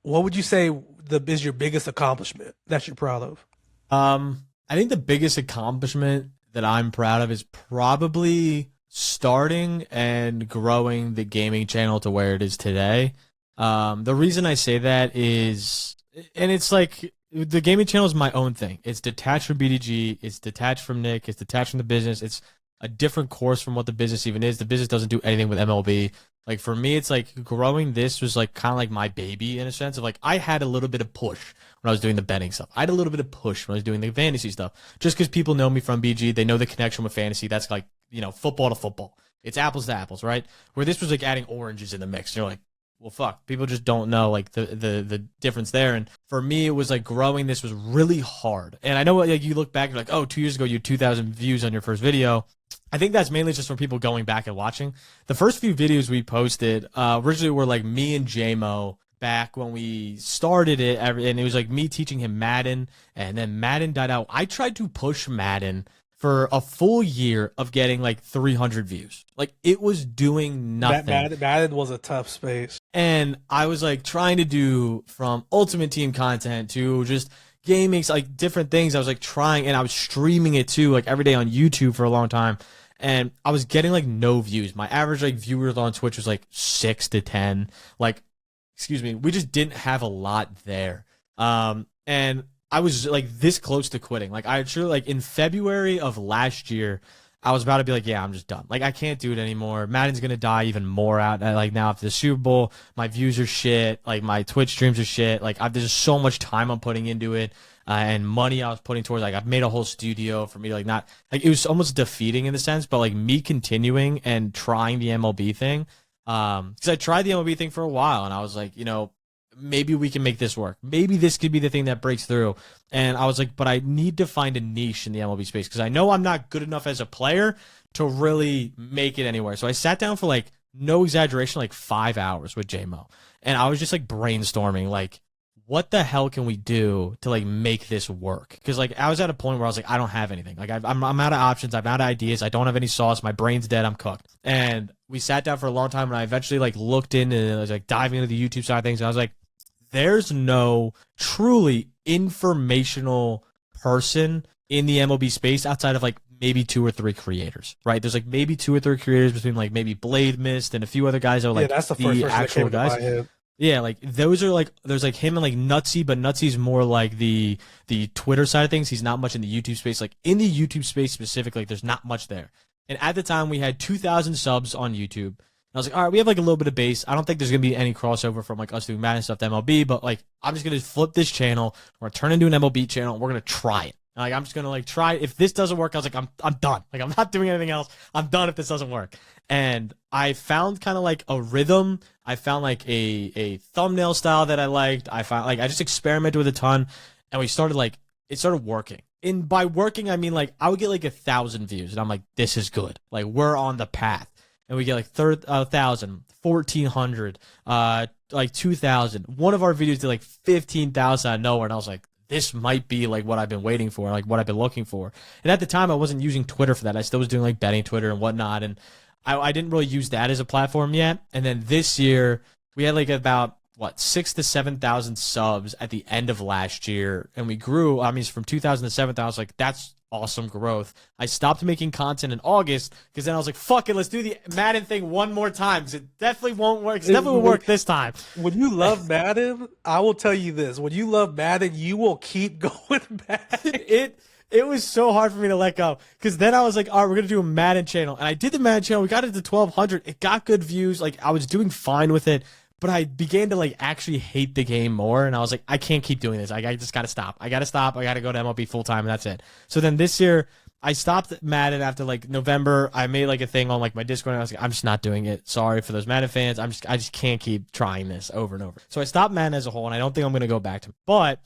[SPEAKER 2] What would you say is your biggest accomplishment that you're proud of?
[SPEAKER 1] I think the biggest accomplishment that I'm proud of is probably starting and growing the gaming channel to where it is today. The reason I say that is, and it's like, the gaming channel is my own thing. It's detached from BDG. It's detached from Nick. It's detached from the business. It's a different course from what the business even is. The business doesn't do anything with MLB. Like for me, it's like growing this was like kind of like my baby in a sense of like I had a little bit of push when I was doing the betting stuff. I had a little bit of push when I was doing the fantasy stuff. Just because people know me from BG, they know the connection with fantasy. That's like, football to football. It's apples to apples, right? Where this was like adding oranges in the mix. You're like, well, fuck. People just don't know like the difference there. And for me, it was like growing this was really hard. And I know like you look back, you're like, oh, 2 years ago you had 2,000 views on your first video. I think that's mainly just from people going back and watching. The first few videos we posted originally were like me and JMO back when we started it, and it was like me teaching him Madden, and then Madden died out. I tried to push Madden for a full year of getting like 300 views. Like it was doing nothing.
[SPEAKER 2] Madden was a tough space.
[SPEAKER 1] And I was like trying to do from Ultimate Team content to just gaming, like different things. I was like trying, and I was streaming it too, like every day on YouTube for a long time. And I was getting like no views. My average like viewers on Twitch was like 6 to 10. Like, excuse me, we just didn't have a lot there. And I was like this close to quitting. Like I actually like in February of last year, I was about to be like, yeah, I'm just done. Like I can't do it anymore. Madden's gonna die even more out. Like now after the Super Bowl, my views are shit. Like my Twitch streams are shit. Like there's just so much time I'm putting into it. And money I was putting towards, like, I've made a whole studio for me to, like, not, like, it was almost defeating in the sense, but, like, me continuing and trying the MLB thing, because I tried the MLB thing for a while, and I was like, maybe we can make this work. Maybe this could be the thing that breaks through. And I was like, but I need to find a niche in the MLB space because I know I'm not good enough as a player to really make it anywhere. So I sat down for like, no exaggeration, like 5 hours with JMO. And I was just like brainstorming, like, what the hell can we do to like make this work? Because like I was at a point where I was like, I don't have anything. Like I'm out of options. I'm out of ideas. I don't have any sauce. My brain's dead. I'm cooked. And we sat down for a long time, and I eventually like looked into it. I was like diving into the YouTube side of things. And I was like, there's no truly informational person in the MLB space outside of like maybe 2 or 3 creators, right? There's like maybe 2 or 3 creators between like maybe Blade Mist and a few other guys that are like
[SPEAKER 2] that's the first person
[SPEAKER 1] actual
[SPEAKER 2] that came to my
[SPEAKER 1] guys.
[SPEAKER 2] head.
[SPEAKER 1] Yeah, like those are like there's like him and like Nutsy, but Nutsy's more like the Twitter side of things. He's not much in the YouTube space. Like in the YouTube space specifically, like, there's not much there. And at the time we had 2,000 subs on YouTube. And I was like, all right, we have like a little bit of base. I don't think there's gonna be any crossover from like us doing Madden stuff to MLB, but like I'm just gonna flip this channel or turn into an MLB channel and we're gonna try it. And, like I'm just gonna like try it. If this doesn't work, I was like, I'm done. Like I'm not doing anything else. I'm done if this doesn't work. And I found kind of like a rhythm. I found like a thumbnail style that I liked. I found like I just experimented with a ton, and we started like it started working. And by working, I mean like I would get like 1,000 views, and I'm like, this is good. Like we're on the path. And we get like 1,000, 1,400, like 2,000. One of our videos did like 15,000 out of nowhere, and I was like, this might be like what I've been waiting for, like what I've been looking for. And at the time, I wasn't using Twitter for that. I still was doing like betting Twitter and whatnot, and I didn't really use that as a platform yet. And then this year, we had like about, 6,000 to 7,000 subs at the end of last year. And we grew, I mean, from 2,000 to 7,000, I was like, that's awesome growth. I stopped making content in August because then I was like, fuck it, let's do the Madden thing one more time because it definitely won't work. It definitely will work this time.
[SPEAKER 2] When you love Madden, I will tell you this. When you love Madden, you will keep going back.
[SPEAKER 1] It was so hard for me to let go because then I was like, all right, we're going to do a Madden channel. And I did the Madden channel. We got it to 1,200. It got good views. Like I was doing fine with it, but I began to like actually hate the game more. And I was like, I can't keep doing this. I just got to stop. I got to go to MLB full time and that's it. So then this year I stopped Madden after like November. I made like a thing on like my Discord and I was like, I'm just not doing it. Sorry for those Madden fans. I just can't keep trying this over and over. So I stopped Madden as a whole and I don't think I'm going to go back to it. But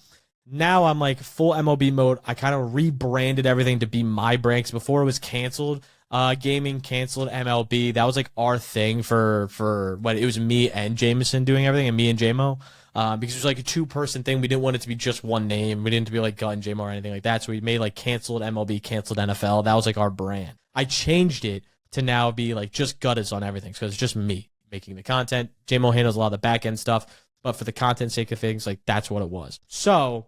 [SPEAKER 1] now I'm like full MLB mode. I kind of rebranded everything to be my brand. 'Cause before it was canceled. Gaming, canceled MLB. That was like our thing for what it was me and Jameson doing everything and me and JMO. Because it was like a 2-person thing. We didn't want it to be just one name. We didn't be like Gut and JMO or anything like that. So we made like canceled MLB, canceled NFL. That was like our brand. I changed it to now be like just Guttas on everything. So it's just me making the content. JMO handles a lot of the back end stuff. But for the content sake of things, like that's what it was. So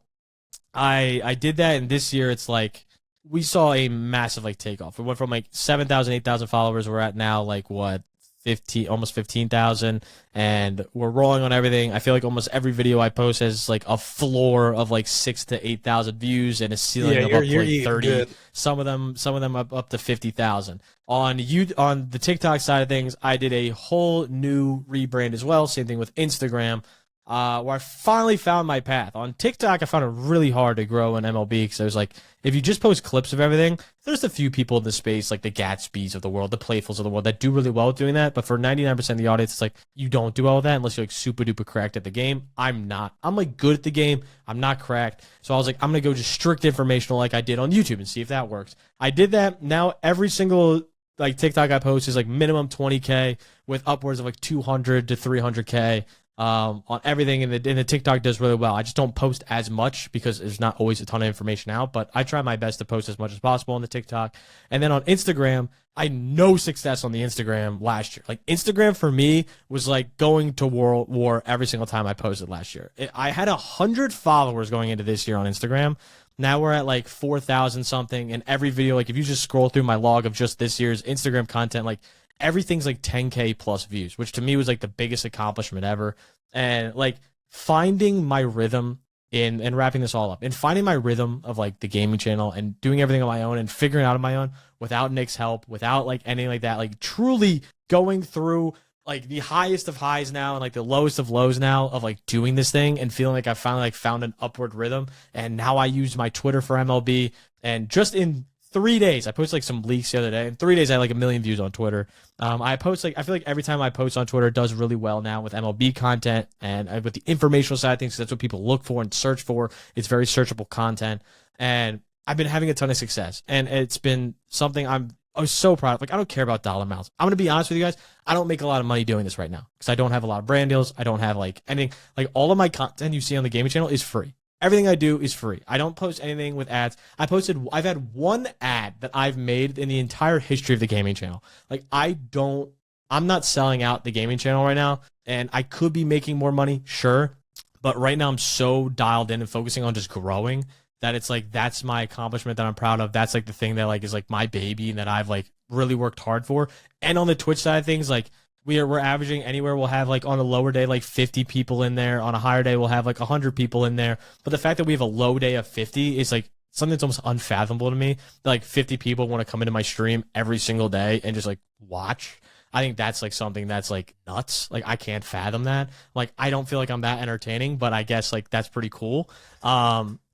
[SPEAKER 1] I did that, and this year it's like we saw a massive like takeoff. We went from like 7,000, 8,000 followers. We're at now like what, 15, almost 15,000, and we're rolling on everything. I feel like almost every video I post has like a floor of like 6,000 to 8,000 views and a ceiling of up to like 30. Good. Some of them up to 50,000. On the TikTok side of things, I did a whole new rebrand as well. Same thing with Instagram. Where I finally found my path. On TikTok, I found it really hard to grow in MLB because I was like, if you just post clips of everything, there's a few people in the space, like the Gatsbys of the world, the Playfuls of the world, that do really well with doing that. But for 99% of the audience, it's like, you don't do all of that unless you're like super duper cracked at the game. I'm not. I'm like good at the game. I'm not cracked. So I was like, I'm going to go just strict informational like I did on YouTube and see if that works. I did that. Now every single like TikTok I post is like minimum 20K with upwards of like 200 to 300K. On everything, and the TikTok does really well. I just don't post as much because there's not always a ton of information out, but I try my best to post as much as possible on the TikTok. And then on Instagram, I had no success on the Instagram last year. Like Instagram for me was like going to world war every single time I posted last year. I had 100 followers going into this year on Instagram. Now we're at like 4,000 something, and every video, like if you just scroll through my log of just this year's Instagram content, like everything's like 10K plus views, which to me was like the biggest accomplishment ever. And like finding my rhythm and wrapping this all up and finding my rhythm of like the gaming channel and doing everything on my own and figuring out on my own without Nick's help, without like anything like that, like truly going through like the highest of highs now and like the lowest of lows now of like doing this thing and feeling like I finally like found an upward rhythm. And now I use my Twitter for MLB, and just in 3 days. I posted like some leaks the other day. In 3 days, I had like 1 million views on Twitter. I post like, I feel like every time I post on Twitter, it does really well now with MLB content and with the informational side of things. That's what people look for and search for. It's very searchable content. And I've been having a ton of success. And it's been something I was so proud of. Like, I don't care about dollar amounts. I'm going to be honest with you guys. I don't make a lot of money doing this right now because I don't have a lot of brand deals. I don't have like anything. Like, all of my content you see on the gaming channel is free. Everything I do is free. I don't post anything with ads. I've had one ad that I've made in the entire history of the gaming channel. Like, I'm not selling out the gaming channel right now, and I could be making more money, sure. But right now I'm so dialed in and focusing on just growing that it's like, that's my accomplishment that I'm proud of. That's like the thing that like is like my baby and that I've like really worked hard for. And on the Twitch side of things, like we're averaging anywhere, we'll have like on a lower day like 50 people in there. On a higher day we'll have like 100 people in there. But the fact that we have a low day of 50 is like something that's almost unfathomable to me. Like 50 people want to come into my stream every single day and just like watch. I think that's like something that's like nuts. Like, I can't fathom that. Like, I don't feel like I'm that entertaining, but I guess like that's pretty cool.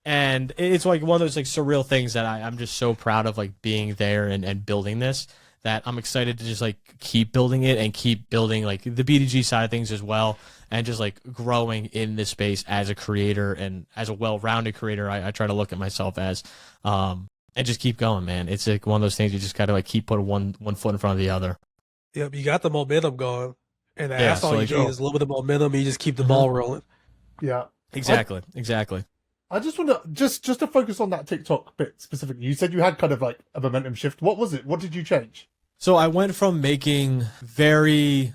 [SPEAKER 1] And it's like one of those like surreal things that I'm just so proud of, like being there and building this, that I'm excited to just like keep building it and keep building like the BDG side of things as well. And just like growing in this space as a creator and as a well-rounded creator, I try to look at myself as, and just keep going, man. It's like one of those things you just got to like keep putting one foot in front of the other.
[SPEAKER 2] Yep, you got the momentum going, and that's all you need is a little bit of momentum. You just keep the ball rolling.
[SPEAKER 4] Yeah,
[SPEAKER 1] exactly.
[SPEAKER 4] I just want to just to focus on that TikTok bit specifically. You said you had kind of like a momentum shift. What was it? What did you change?
[SPEAKER 1] So I went from making very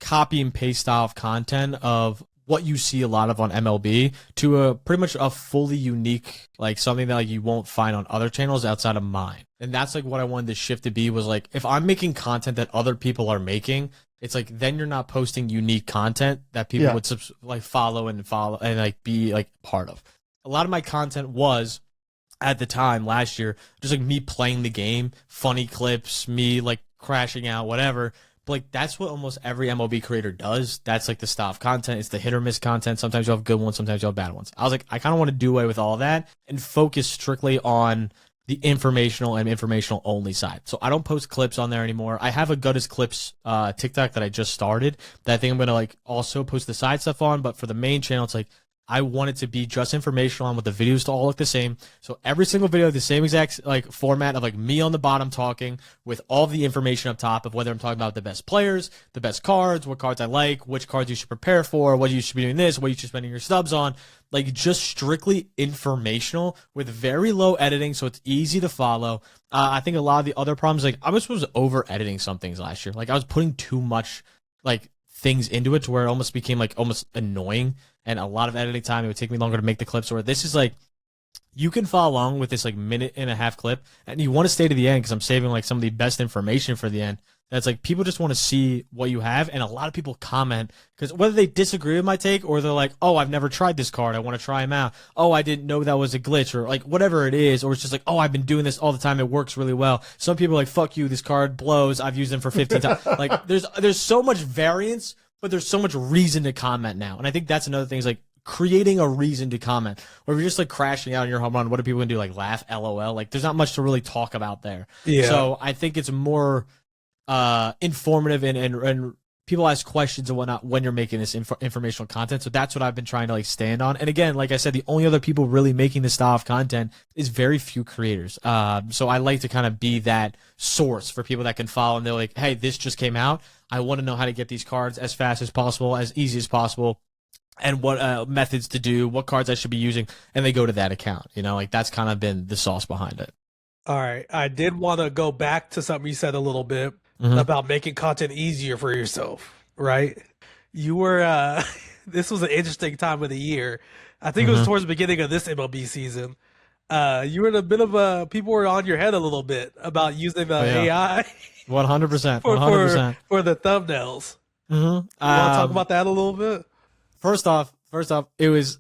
[SPEAKER 1] copy and paste style of content of what you see a lot of on MLB to a pretty much a fully unique, like something that like you won't find on other channels outside of mine. And that's like what I wanted the shift to be, was like, if I'm making content that other people are making, it's like, then you're not posting unique content that people would like follow and like be like part of. A lot of my content was, at the time last year, just like me playing the game, funny clips, me like crashing out, whatever. But like, that's what almost every MLB creator does. That's like the style of content. It's the hit or miss content. Sometimes you'll have good ones, sometimes you'll have bad ones. I was like, I kind of want to do away with all that and focus strictly on the informational and informational only side. So I don't post clips on there anymore. I have a Guttas clips TikTok that I just started that I think I'm going to like also post the side stuff on. But for the main channel, it's like, I want it to be just informational. I want the videos to all look the same. So every single video, the same exact like format of like me on the bottom talking with all the information up top of whether I'm talking about the best players, the best cards, what cards I like, which cards you should prepare for, what you should be doing this, what you should be spending your subs on. Like, just strictly informational with very low editing, so it's easy to follow. I think a lot of the other problems, like I was supposed to over editing some things last year. Like, I was putting too much like things into it to where it almost became like almost annoying. And a lot of editing time, it would take me longer to make the clips. Or this is like, you can follow along with this like 1.5-minute clip, and you want to stay to the end because I'm saving like some of the best information for the end. That's like, people just want to see what you have, and a lot of people comment because whether they disagree with my take or they're like, oh, I've never tried this card, I want to try him out. Oh, I didn't know that was a glitch, or like whatever it is, or it's just like, oh, I've been doing this all the time, it works really well. Some people are like, fuck you, this card blows, I've used them for 15 times. Like, there's so much variance, but there's so much reason to comment now. And I think that's another thing, is like creating a reason to comment. Or if you're just like crashing out in your home run, what are people gonna do? Like laugh, LOL? Like, there's not much to really talk about there. Yeah. So I think it's more informative and people ask questions and whatnot when you're making this informational content. So that's what I've been trying to like stand on. And again, like I said, the only other people really making this style of content is very few creators. So I like to kind of be that source for people that can follow, and they're like, hey, this just came out. I want to know how to get these cards as fast as possible, as easy as possible, and what methods to do, what cards I should be using, and they go to that account. You know, like that's kind of been the sauce behind it.
[SPEAKER 2] All right. I did want to go back to something you said a little bit about making content easier for yourself, right? You were, this was an interesting time of the year. I think it was towards the beginning of this MLB season. You were in a bit of a, people were on your head a little bit about using the AI.
[SPEAKER 1] 100%. 100%.
[SPEAKER 2] For the thumbnails. You want to talk about that a little bit?
[SPEAKER 1] First off, it was,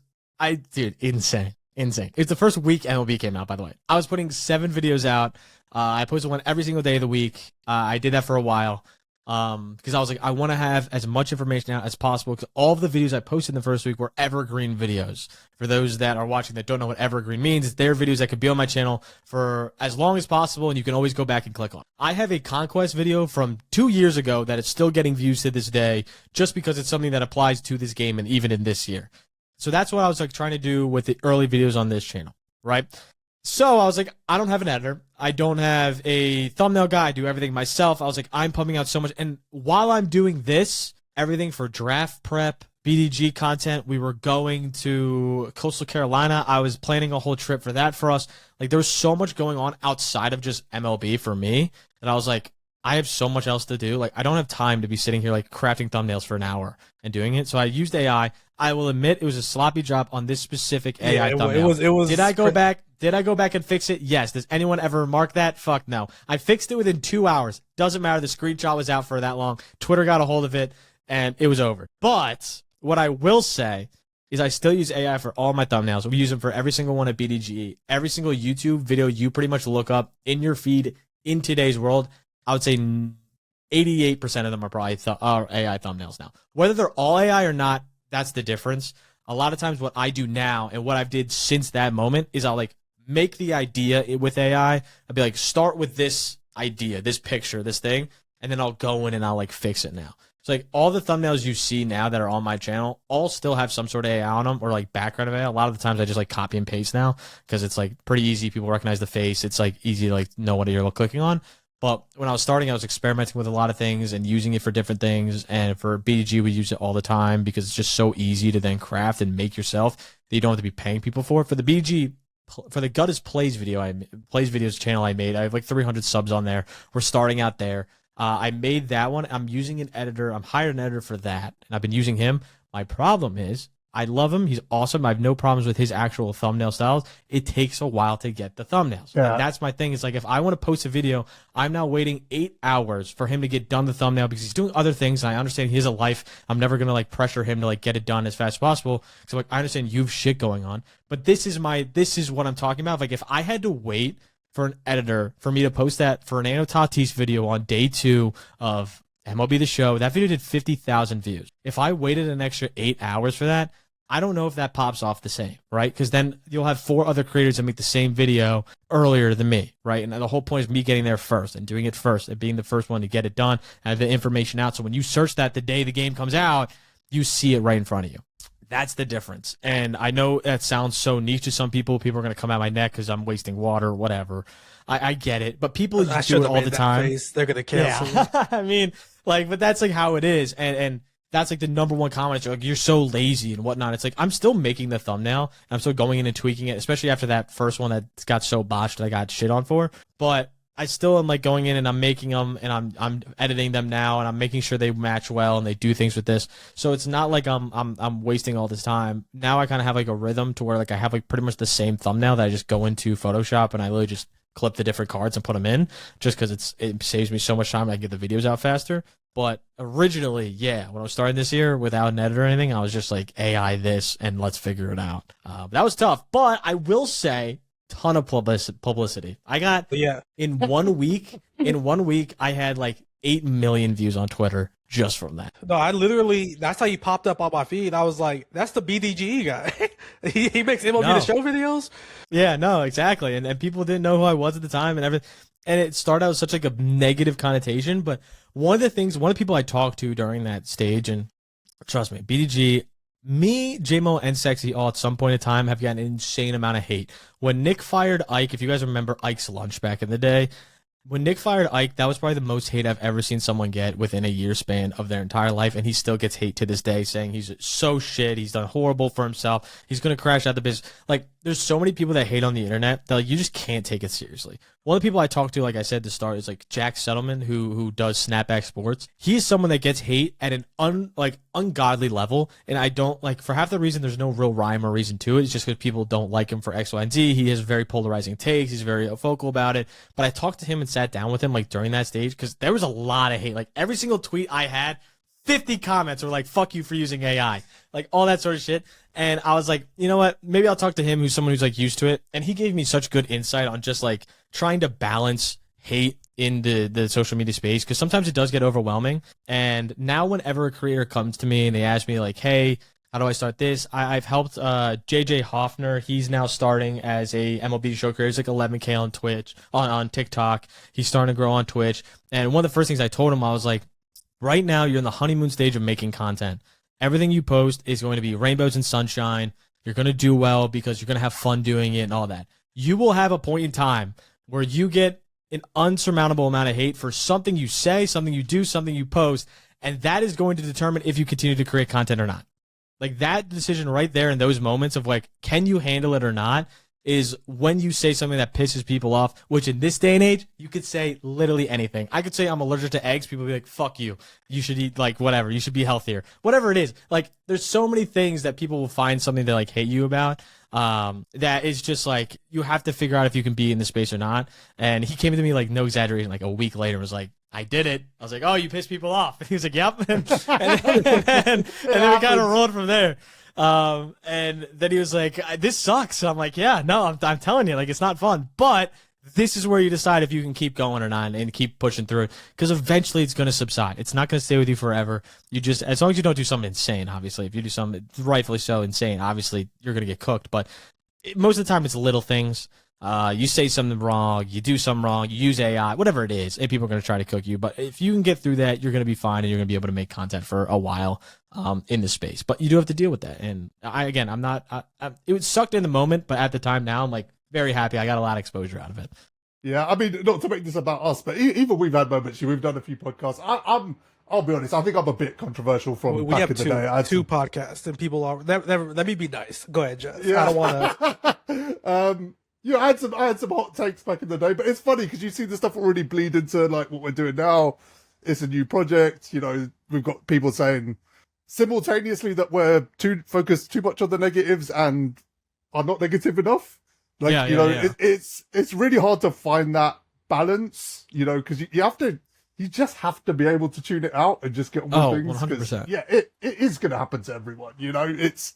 [SPEAKER 1] dude, insane. It's the first week MLB came out, by the way. I was putting 7 videos out. I posted one every single day of the week. I did that for a while. Because I was like, I want to have as much information out as possible, because all of the videos I posted in the first week were evergreen videos. For those that are watching that don't know what evergreen means, it's their videos that could be on my channel for as long as possible, and you can always go back and click on. I have a Conquest video from 2 years ago that is still getting views to this day, just because it's something that applies to this game and even in this year. So that's what I was like trying to do with the early videos on this channel, right? So I was like, I don't have an editor. I don't have a thumbnail guy. I do everything myself. I was like, I'm pumping out so much. And while I'm doing this, everything for draft prep, BDG content, we were going to Coastal Carolina. I was planning a whole trip for that for us. Like, there was so much going on outside of just MLB for me that I was like, I have so much else to do. Like, I don't have time to be sitting here like crafting thumbnails for an hour and doing it. So I used AI. I will admit it was a sloppy job on this specific AI thumbnail.
[SPEAKER 2] It was.
[SPEAKER 1] Did I go back? Did I go back and fix it? Yes. Does anyone ever mark that? Fuck no. I fixed it within 2 hours. Doesn't matter. The screenshot was out for that long. Twitter got a hold of it, and it was over. But what I will say is I still use AI for all my thumbnails. We use them for every single one at BDGE. Every single YouTube video you pretty much look up in your feed in today's world, I would say 88% of them are probably AI thumbnails now. Whether they're all AI or not, that's the difference. A lot of times what I do now and what I've did since that moment is I'll like make the idea with AI. I'll be like, start with this idea, this picture, this thing, and then I'll go in and I'll like fix it now. So like all the thumbnails you see now that are on my channel all still have some sort of AI on them or like background of AI. A lot of the times I just like copy and paste now because it's like pretty easy. People recognize the face. It's like easy to like know what you're clicking on. But when I was starting, I was experimenting with a lot of things and using it for different things. And for BDG, we use it all the time because it's just so easy to then craft and make yourself that you don't have to be paying people for. For the BDG, for the Guttas Plays videos channel I made, I have like 300 subs on there. We're starting out there. I made that one. I'm using an editor. I'm hired an editor for that, and I've been using him. My problem is I love him. He's awesome. I have no problems with his actual thumbnail styles. It takes a while to get the thumbnails. Yeah. And that's my thing. It's like if I want to post a video, I'm now waiting 8 hours for him to get done the thumbnail because he's doing other things. And I understand he has a life. I'm never going to like pressure him to like get it done as fast as possible. So like I understand you have shit going on. But this is what I'm talking about. Like if I had to wait for an editor for me to post that Fernando Tatis video on day 2 of MLB The Show, that video did 50,000 views. If I waited an extra 8 hours for that, I don't know if that pops off the same, right? Because then you'll have 4 other creators that make the same video earlier than me, right? And the whole point is me getting there first and doing it first and being the first one to get it done and have the information out. So when you search that the day the game comes out, you see it right in front of you. That's the difference. And I know that sounds so niche to some people. People are going to come at my neck because I'm wasting water or whatever. I get it. But people do it all the time.
[SPEAKER 2] Face. They're going to cancel.
[SPEAKER 1] Yeah. I mean, like, but that's like how it is. And that's like the number one comment. Like, you're so lazy and whatnot. It's like, I'm still making the thumbnail. And I'm still going in and tweaking it, especially after that first one that got so botched that I got shit on for. But I still am like going in and I'm making them and I'm editing them now and I'm making sure they match well and they do things with this. So it's not like I'm wasting all this time. Now I kind of have like a rhythm to where like I have like pretty much the same thumbnail that I just go into Photoshop and I literally just clip the different cards and put them in just because it saves me so much time and I get the videos out faster. But originally, yeah, when I was starting this year without an editor or anything, I was just like AI this and let's figure it out. That was tough, but I will say ton of publicity. I got in 1 week, I had like 8 million views on Twitter just from that.
[SPEAKER 2] No, I literally, that's how he popped up on my feed. I was like, that's the BDGE guy. he makes MLB The Show videos.
[SPEAKER 1] Yeah, no, exactly. And people didn't know who I was at the time and everything. And it started out with such like a negative connotation. But one of the people I talked to during that stage, and trust me, BDG, me, JMO, and Sexy all at some point in time have gotten an insane amount of hate. When Nick fired Ike, if you guys remember Ike's lunch back in the day, when Nick fired Ike, that was probably the most hate I've ever seen someone get within a year span of their entire life, and he still gets hate to this day, saying he's so shit, he's done horrible for himself, he's going to crash out the business. Like, there's so many people that hate on the internet that like, you just can't take it seriously. One of the people I talked to, like I said at the start, is like Jack Settleman, who does Snapback Sports. He's someone that gets hate at an ungodly level, and I don't like, for half the reason there's no real rhyme or reason to it. It's just because people don't like him for X, Y, and Z. He has very polarizing takes. He's very vocal about it. But I talked to him and sat down with him like during that stage because there was a lot of hate. Like every single tweet I had, 50 comments were like, fuck you for using AI, like all that sort of shit. And I was like, you know what? Maybe I'll talk to him, who's someone who's like used to it. And he gave me such good insight on just like trying to balance hate in the social media space, because sometimes it does get overwhelming. And now whenever a creator comes to me and they ask me like, hey, how do I start this? I've helped JJ Hoffner. He's now starting as a MLB The Show creator. He's like 11K on Twitch, on TikTok. He's starting to grow on Twitch. And one of the first things I told him, I was like, right now you're in the honeymoon stage of making content. Everything you post is going to be rainbows and sunshine. You're going to do well because you're going to have fun doing it and all that. You will have a point in time where you get an unsurmountable amount of hate for something you say, something you do, something you post, and that is going to determine if you continue to create content or not. Like, that decision right there in those moments of like, can you handle it or not, is when you say something that pisses people off, which in this day and age, you could say literally anything. I could say I'm allergic to eggs. People would be like, fuck you. You should eat like whatever. You should be healthier. Whatever it is. Like, there's so many things that people will find something to like hate you about. That is just like, you have to figure out if you can be in the space or not. And he came to me like, no exaggeration, like a week later and was like, I did it. I was like, oh, you pissed people off. And he was like, yep. And then we kind of rolled from there. And then he was like, this sucks. I'm like, yeah, no, I'm telling you, like, it's not fun, but this is where you decide if you can keep going or not and keep pushing through it. Cause eventually it's going to subside. It's not going to stay with you forever. You just, as long as you don't do something insane, obviously, if you do something rightfully so insane, obviously you're going to get cooked. But most of the time it's little things. You say something wrong, you do something wrong, you use AI, whatever it is, and people are going to try to cook you. But if you can get through that, you're going to be fine, and you're going to be able to make content for a while in the space. But you do have to deal with that. And I'm not, it sucked in the moment, but at the time now, I'm like very happy. I got a lot of exposure out of it.
[SPEAKER 4] Yeah, I mean, not to make this about us, but even we've had moments. We've done a few podcasts. I'll be honest. I think I'm a bit controversial from back in the day. I have
[SPEAKER 2] two podcasts, and people are. Let me be nice. Go ahead, Jess.
[SPEAKER 4] Yeah.
[SPEAKER 2] I don't want to.
[SPEAKER 4] Yeah, I had some hot takes back in the day, but it's funny because you see the stuff already bleed into like what we're doing now. It's a new project. You know, we've got people saying simultaneously that we're focused too much on the negatives and are not negative enough. Like, it's really hard to find that balance, you know, because you just have to be able to tune it out and just get on with things.
[SPEAKER 1] 100%.
[SPEAKER 4] Yeah, it is going to happen to everyone. You know, it's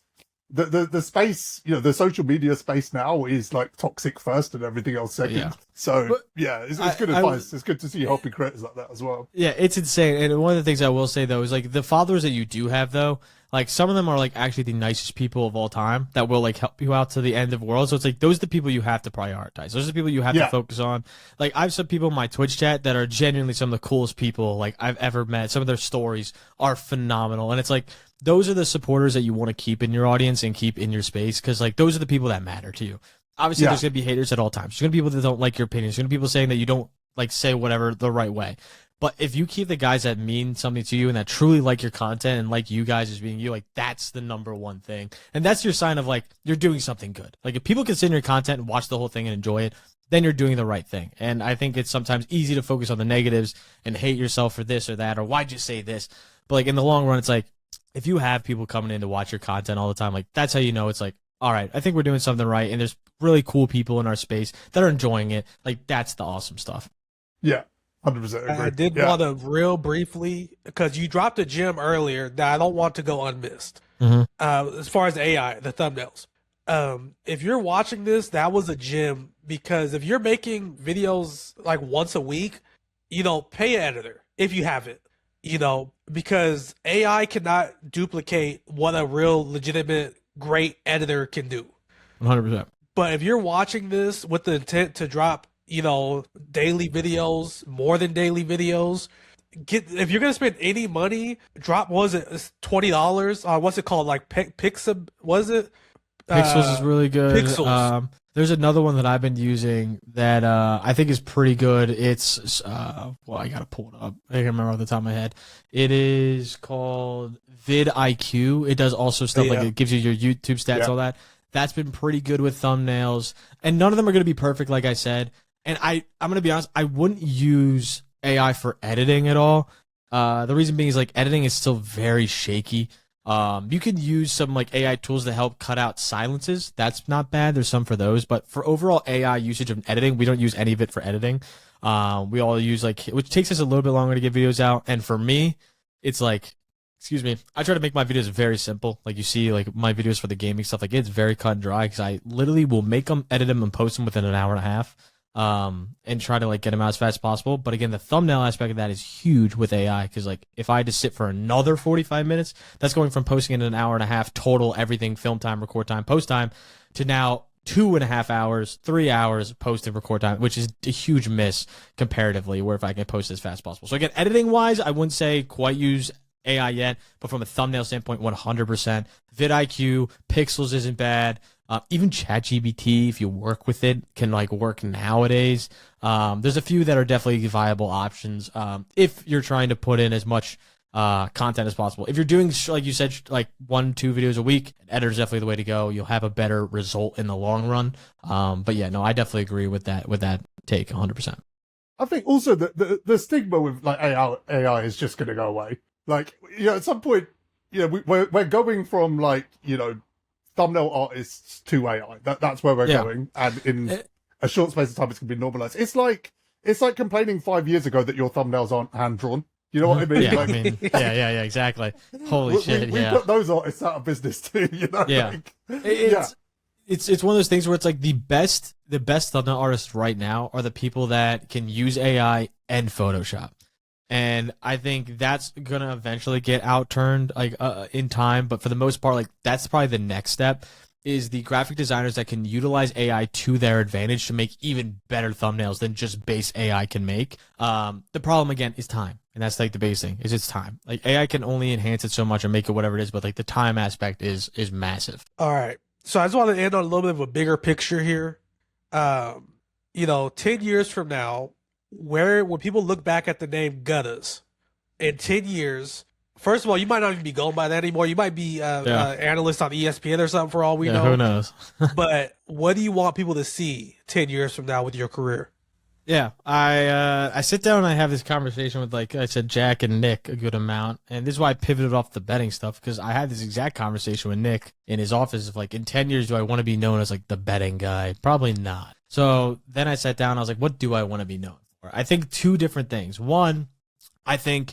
[SPEAKER 4] the space, you know, the social media space now is like toxic first and everything else second. Yeah. So it's good advice. It's good to see you helping creators like that as well.
[SPEAKER 1] Yeah, it's insane. And one of the things I will say though is like the followers that you do have though, like some of them are like actually the nicest people of all time that will like help you out to the end of the world. So it's like those are the people you have to prioritize. Those are the people you have to focus on. Like I've some people in my Twitch chat that are genuinely some of the coolest people like I've ever met. Some of their stories are phenomenal. And it's like those are the supporters that you want to keep in your audience and keep in your space, because like those are the people that matter to you. Obviously, there's going to be haters at all times. There's going to be people that don't like your opinions. There's going to be people saying that you don't like say whatever the right way. But if you keep the guys that mean something to you and that truly like your content and like you guys as being you, like that's the number one thing. And that's your sign of like you're doing something good. Like if people consider your content and watch the whole thing and enjoy it, then you're doing the right thing. And I think it's sometimes easy to focus on the negatives and hate yourself for this or that or why'd you say this? But like in the long run, it's like if you have people coming in to watch your content all the time, like that's how you know it's like, all right, I think we're doing something right. And there's really cool people in our space that are enjoying it. Like that's the awesome stuff.
[SPEAKER 4] Yeah. 100% agree.
[SPEAKER 2] I did want to real briefly, because you dropped a gem earlier that I don't want to go unmissed. As far as AI, the thumbnails. If you're watching this, that was a gem, because if you're making videos like once a week, you know, pay an editor if you have it, you know, because AI cannot duplicate what a real legitimate great editor can do.
[SPEAKER 1] 100%.
[SPEAKER 2] But if you're watching this with the intent to drop, you know, daily videos, more than daily videos, if you're gonna spend any money, drop, what was it, $20? What's it called? Like Pixab, was it?
[SPEAKER 1] Pixels is really good.
[SPEAKER 2] Pixels.
[SPEAKER 1] There's another one that I've been using that I think is pretty good. It's well, I gotta pull it up. I can't remember off the top of my head. It is called vidIQ. It does also stuff like it gives you your YouTube stats, all that. That's been pretty good with thumbnails, and none of them are gonna be perfect, like I said. And I'm going to be honest, I wouldn't use AI for editing at all. The reason being is like editing is still very shaky. You can use some like AI tools to help cut out silences. That's not bad. There's some for those. But for overall AI usage of editing, we don't use any of it for editing. We all use like, which takes us a little bit longer to get videos out. And for me, it's like, excuse me, I try to make my videos very simple. Like you see like my videos for the gaming stuff, like it's very cut and dry because I literally will make them, edit them, and post them within an hour and a half. and try to like get them out as fast as possible. But again, the thumbnail aspect of that is huge with AI, because like if I had to sit for another 45 minutes, that's going from posting in an hour and a half total, everything, film time, record time, post time, to now 2.5 hours, 3 hours post and record time, which is a huge miss comparatively, where if I can post as fast as possible. So again, editing wise, I wouldn't say quite use AI yet, but from a thumbnail standpoint, 100%. vidIQ, Pixels isn't bad. Even ChatGPT, if you work with it, can like work nowadays. There's a few that are definitely viable options if you're trying to put in as much content as possible. If you're doing, like you said, like 1-2 videos a week, an editor's definitely the way to go. You'll have a better result in the long run. But yeah, no, I definitely agree with that take 100%.
[SPEAKER 4] I think also the stigma with like AI is just going to go away. Like, you know, at some point, you know, we're going from like, you know, thumbnail artists to AI. That's where we're going, and in a short space of time, it's going to be normalized. It's like complaining 5 years ago that your thumbnails aren't hand drawn. You know what I mean?
[SPEAKER 1] Yeah,
[SPEAKER 4] like,
[SPEAKER 1] yeah, exactly. Holy shit,
[SPEAKER 4] we put those artists out of business too. You know?
[SPEAKER 1] Yeah,
[SPEAKER 4] like,
[SPEAKER 1] it's one of those things where it's like the best thumbnail artists right now are the people that can use AI and Photoshop. And I think that's gonna eventually get outturned like in time, but for the most part, like that's probably the next step, is the graphic designers that can utilize AI to their advantage to make even better thumbnails than just base AI can make. The problem again is time, and that's like the biggest thing, is it's time. Like AI can only enhance it so much or make it whatever it is, but like the time aspect is massive.
[SPEAKER 2] All right, so I just want to end on a little bit of a bigger picture here. You know, 10 years from now, when people look back at the name Guttas in 10 years, first of all, you might not even be going by that anymore. You might be analyst on ESPN or something for all we know.
[SPEAKER 1] Who knows?
[SPEAKER 2] But what do you want people to see 10 years from now with your career?
[SPEAKER 1] Yeah, I sit down and I have this conversation with, like I said, Jack and Nick a good amount, and this is why I pivoted off the betting stuff, because I had this exact conversation with Nick in his office of like, in 10 years, do I want to be known as like the betting guy? Probably not. So then I sat down, I was like, what do I want to be known for? I think two different things. One, I think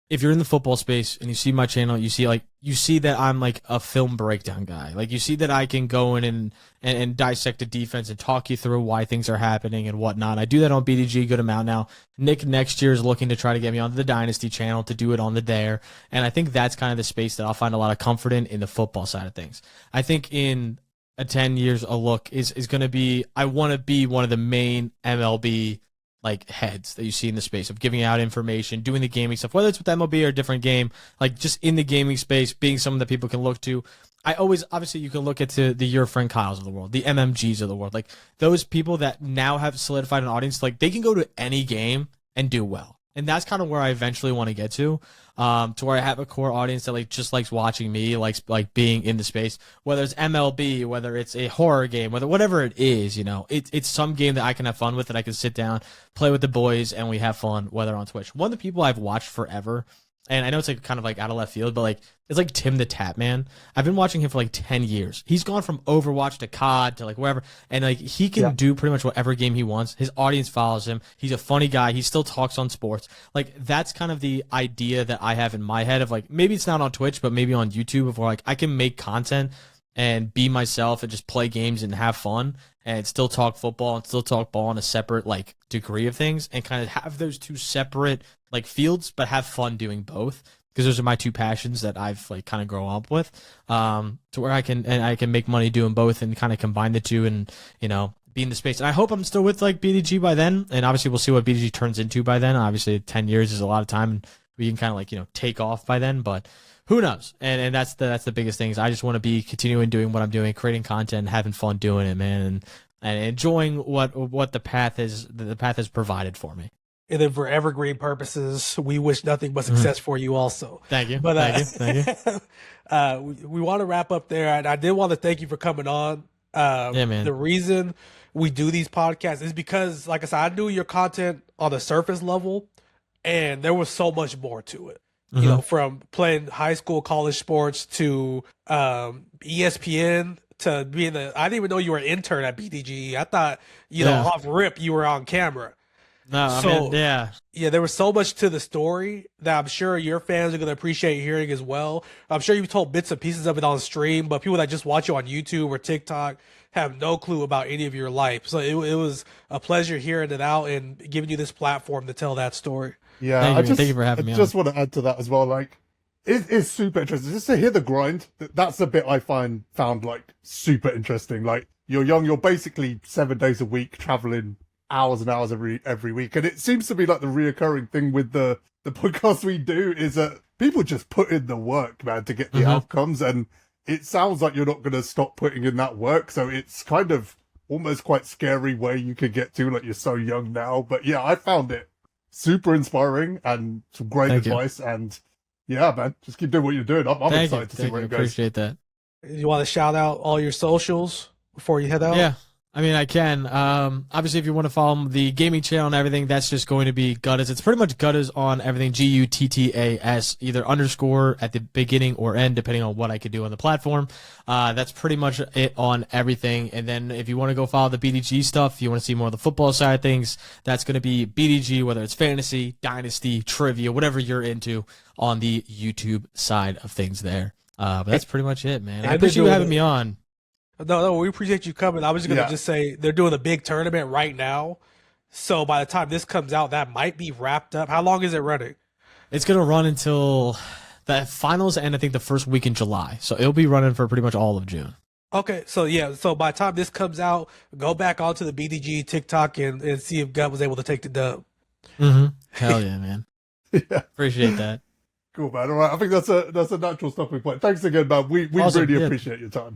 [SPEAKER 1] if you're in the football space and you see my channel, you see that I'm like a film breakdown guy. Like you see that I can go in and dissect a defense and talk you through why things are happening and whatnot. I do that on BDGE a good amount now. Nick next year is looking to try to get me onto the Dynasty channel to do it on the Dare. And I think that's kind of the space that I'll find a lot of comfort in the football side of things. I think in 10 years, a look is going to be, I want to be one of the main MLB like heads that you see in the space of giving out information, doing the gaming stuff, whether it's with MLB or a different game, like just in the gaming space, being someone that people can look to. I always, obviously you can look at the Your Friend Kyles of the world, the MMGs of the world, like those people that now have solidified an audience, like they can go to any game and do well. And that's kind of where I eventually want to get to where I have a core audience that like just likes watching me, likes like being in the space, whether it's MLB, whether it's a horror game, whatever it is, you know, it's some game that I can have fun with, that I can sit down, play with the boys, and we have fun, whether on Twitch. One of the people I've watched forever, and I know it's like kind of like out of left field, but like it's like Tim the Tap Man. I've been watching him for like 10 years. He's gone from Overwatch to COD to like wherever, and like he can do pretty much whatever game he wants. His audience follows him. He's a funny guy. He still talks on sports. Like that's kind of the idea that I have in my head of like, maybe it's not on Twitch, but maybe on YouTube, before like I can make content and be myself and just play games and have fun and still talk football and still talk ball in a separate like degree of things, and kind of have those two separate like fields, but have fun doing both, because those are my two passions that I've like kind of grown up with, to where I can make money doing both and kind of combine the two and, you know, be in the space. And I hope I'm still with like BDG by then, and obviously we'll see what BDG turns into by then. Obviously 10 years is a lot of time, and we can kind of like, you know, take off by then, but who knows? And that's the biggest thing, is I just want to be continuing doing what I'm doing, creating content, having fun doing it, man, and enjoying what the path has provided for me.
[SPEAKER 2] And then for evergreen purposes, we wish nothing but success for you also.
[SPEAKER 1] Thank you.
[SPEAKER 2] But,
[SPEAKER 1] Thank you.
[SPEAKER 2] We want to wrap up there. And I did want to thank you for coming on.
[SPEAKER 1] Yeah, man.
[SPEAKER 2] The reason we do these podcasts is because, like I said, I knew your content on the surface level, and there was so much more to it. You know, from playing high school, college sports to ESPN to being I didn't even know you were an intern at BDGE. I thought, you know, off rip, you were on camera.
[SPEAKER 1] No, I
[SPEAKER 2] So-
[SPEAKER 1] mean, yeah.
[SPEAKER 2] Yeah, there was so much to the story that I'm sure your fans are going to appreciate hearing as well. I'm sure you've told bits and pieces of it on stream, but people that just watch you on YouTube or TikTok have no clue about any of your life. So it was a pleasure hearing it out and giving you this platform to tell that story.
[SPEAKER 4] Yeah,
[SPEAKER 1] Thank you, man. Thank you for having me
[SPEAKER 4] I
[SPEAKER 1] on.
[SPEAKER 4] just want to add to that as well. Like, it is super interesting just to hear the grind. That's the bit I found like super interesting. Like, you're young, you're basically 7 days a week traveling hours and hours every week, and it seems to be like the reoccurring thing with the podcast we do is that people just put in the work, man, to get the outcomes, and it sounds like you're not going to stop putting in that work. So it's kind of almost quite scary where you could get to, like, you're so young now. But yeah, I found it super inspiring and some great
[SPEAKER 1] Thank you.
[SPEAKER 4] advice. And yeah, man, just keep doing what you're doing. I'm
[SPEAKER 1] Thank you.
[SPEAKER 4] excited to see
[SPEAKER 1] Thank
[SPEAKER 4] where
[SPEAKER 1] you.
[SPEAKER 4] it goes.
[SPEAKER 1] Appreciate that.
[SPEAKER 2] You want to shout out all your socials before you head out?
[SPEAKER 1] Yeah. I mean, I can. Obviously, if you want to follow the gaming channel and everything, that's just going to be Guttas. It's pretty much Guttas on everything. Guttas, either underscore at the beginning or end, depending on what I could do on the platform. That's pretty much it on everything. And then if you want to go follow the BDG stuff, if you want to see more of the football side of things, that's going to be BDG, whether it's fantasy, dynasty, trivia, whatever you're into on the YouTube side of things there. But that's pretty much it, man. I appreciate you having me on.
[SPEAKER 2] No, we appreciate you coming. I was going to
[SPEAKER 4] Yeah.
[SPEAKER 2] just say they're doing a big tournament right now. So by the time this comes out, that might be wrapped up. How long is it running?
[SPEAKER 1] It's going to run until the finals and I think the first week in July. So it'll be running for pretty much all of June.
[SPEAKER 2] Okay, so yeah, so by the time this comes out, go back onto the BDG TikTok and see if Gut was able to take the dub.
[SPEAKER 1] Hell yeah, man.
[SPEAKER 4] Yeah.
[SPEAKER 1] Appreciate that.
[SPEAKER 4] Cool, man. All right. I think that's a natural stopping point. Thanks again, man. We
[SPEAKER 1] Awesome.
[SPEAKER 4] really
[SPEAKER 1] Yeah.
[SPEAKER 4] appreciate your time.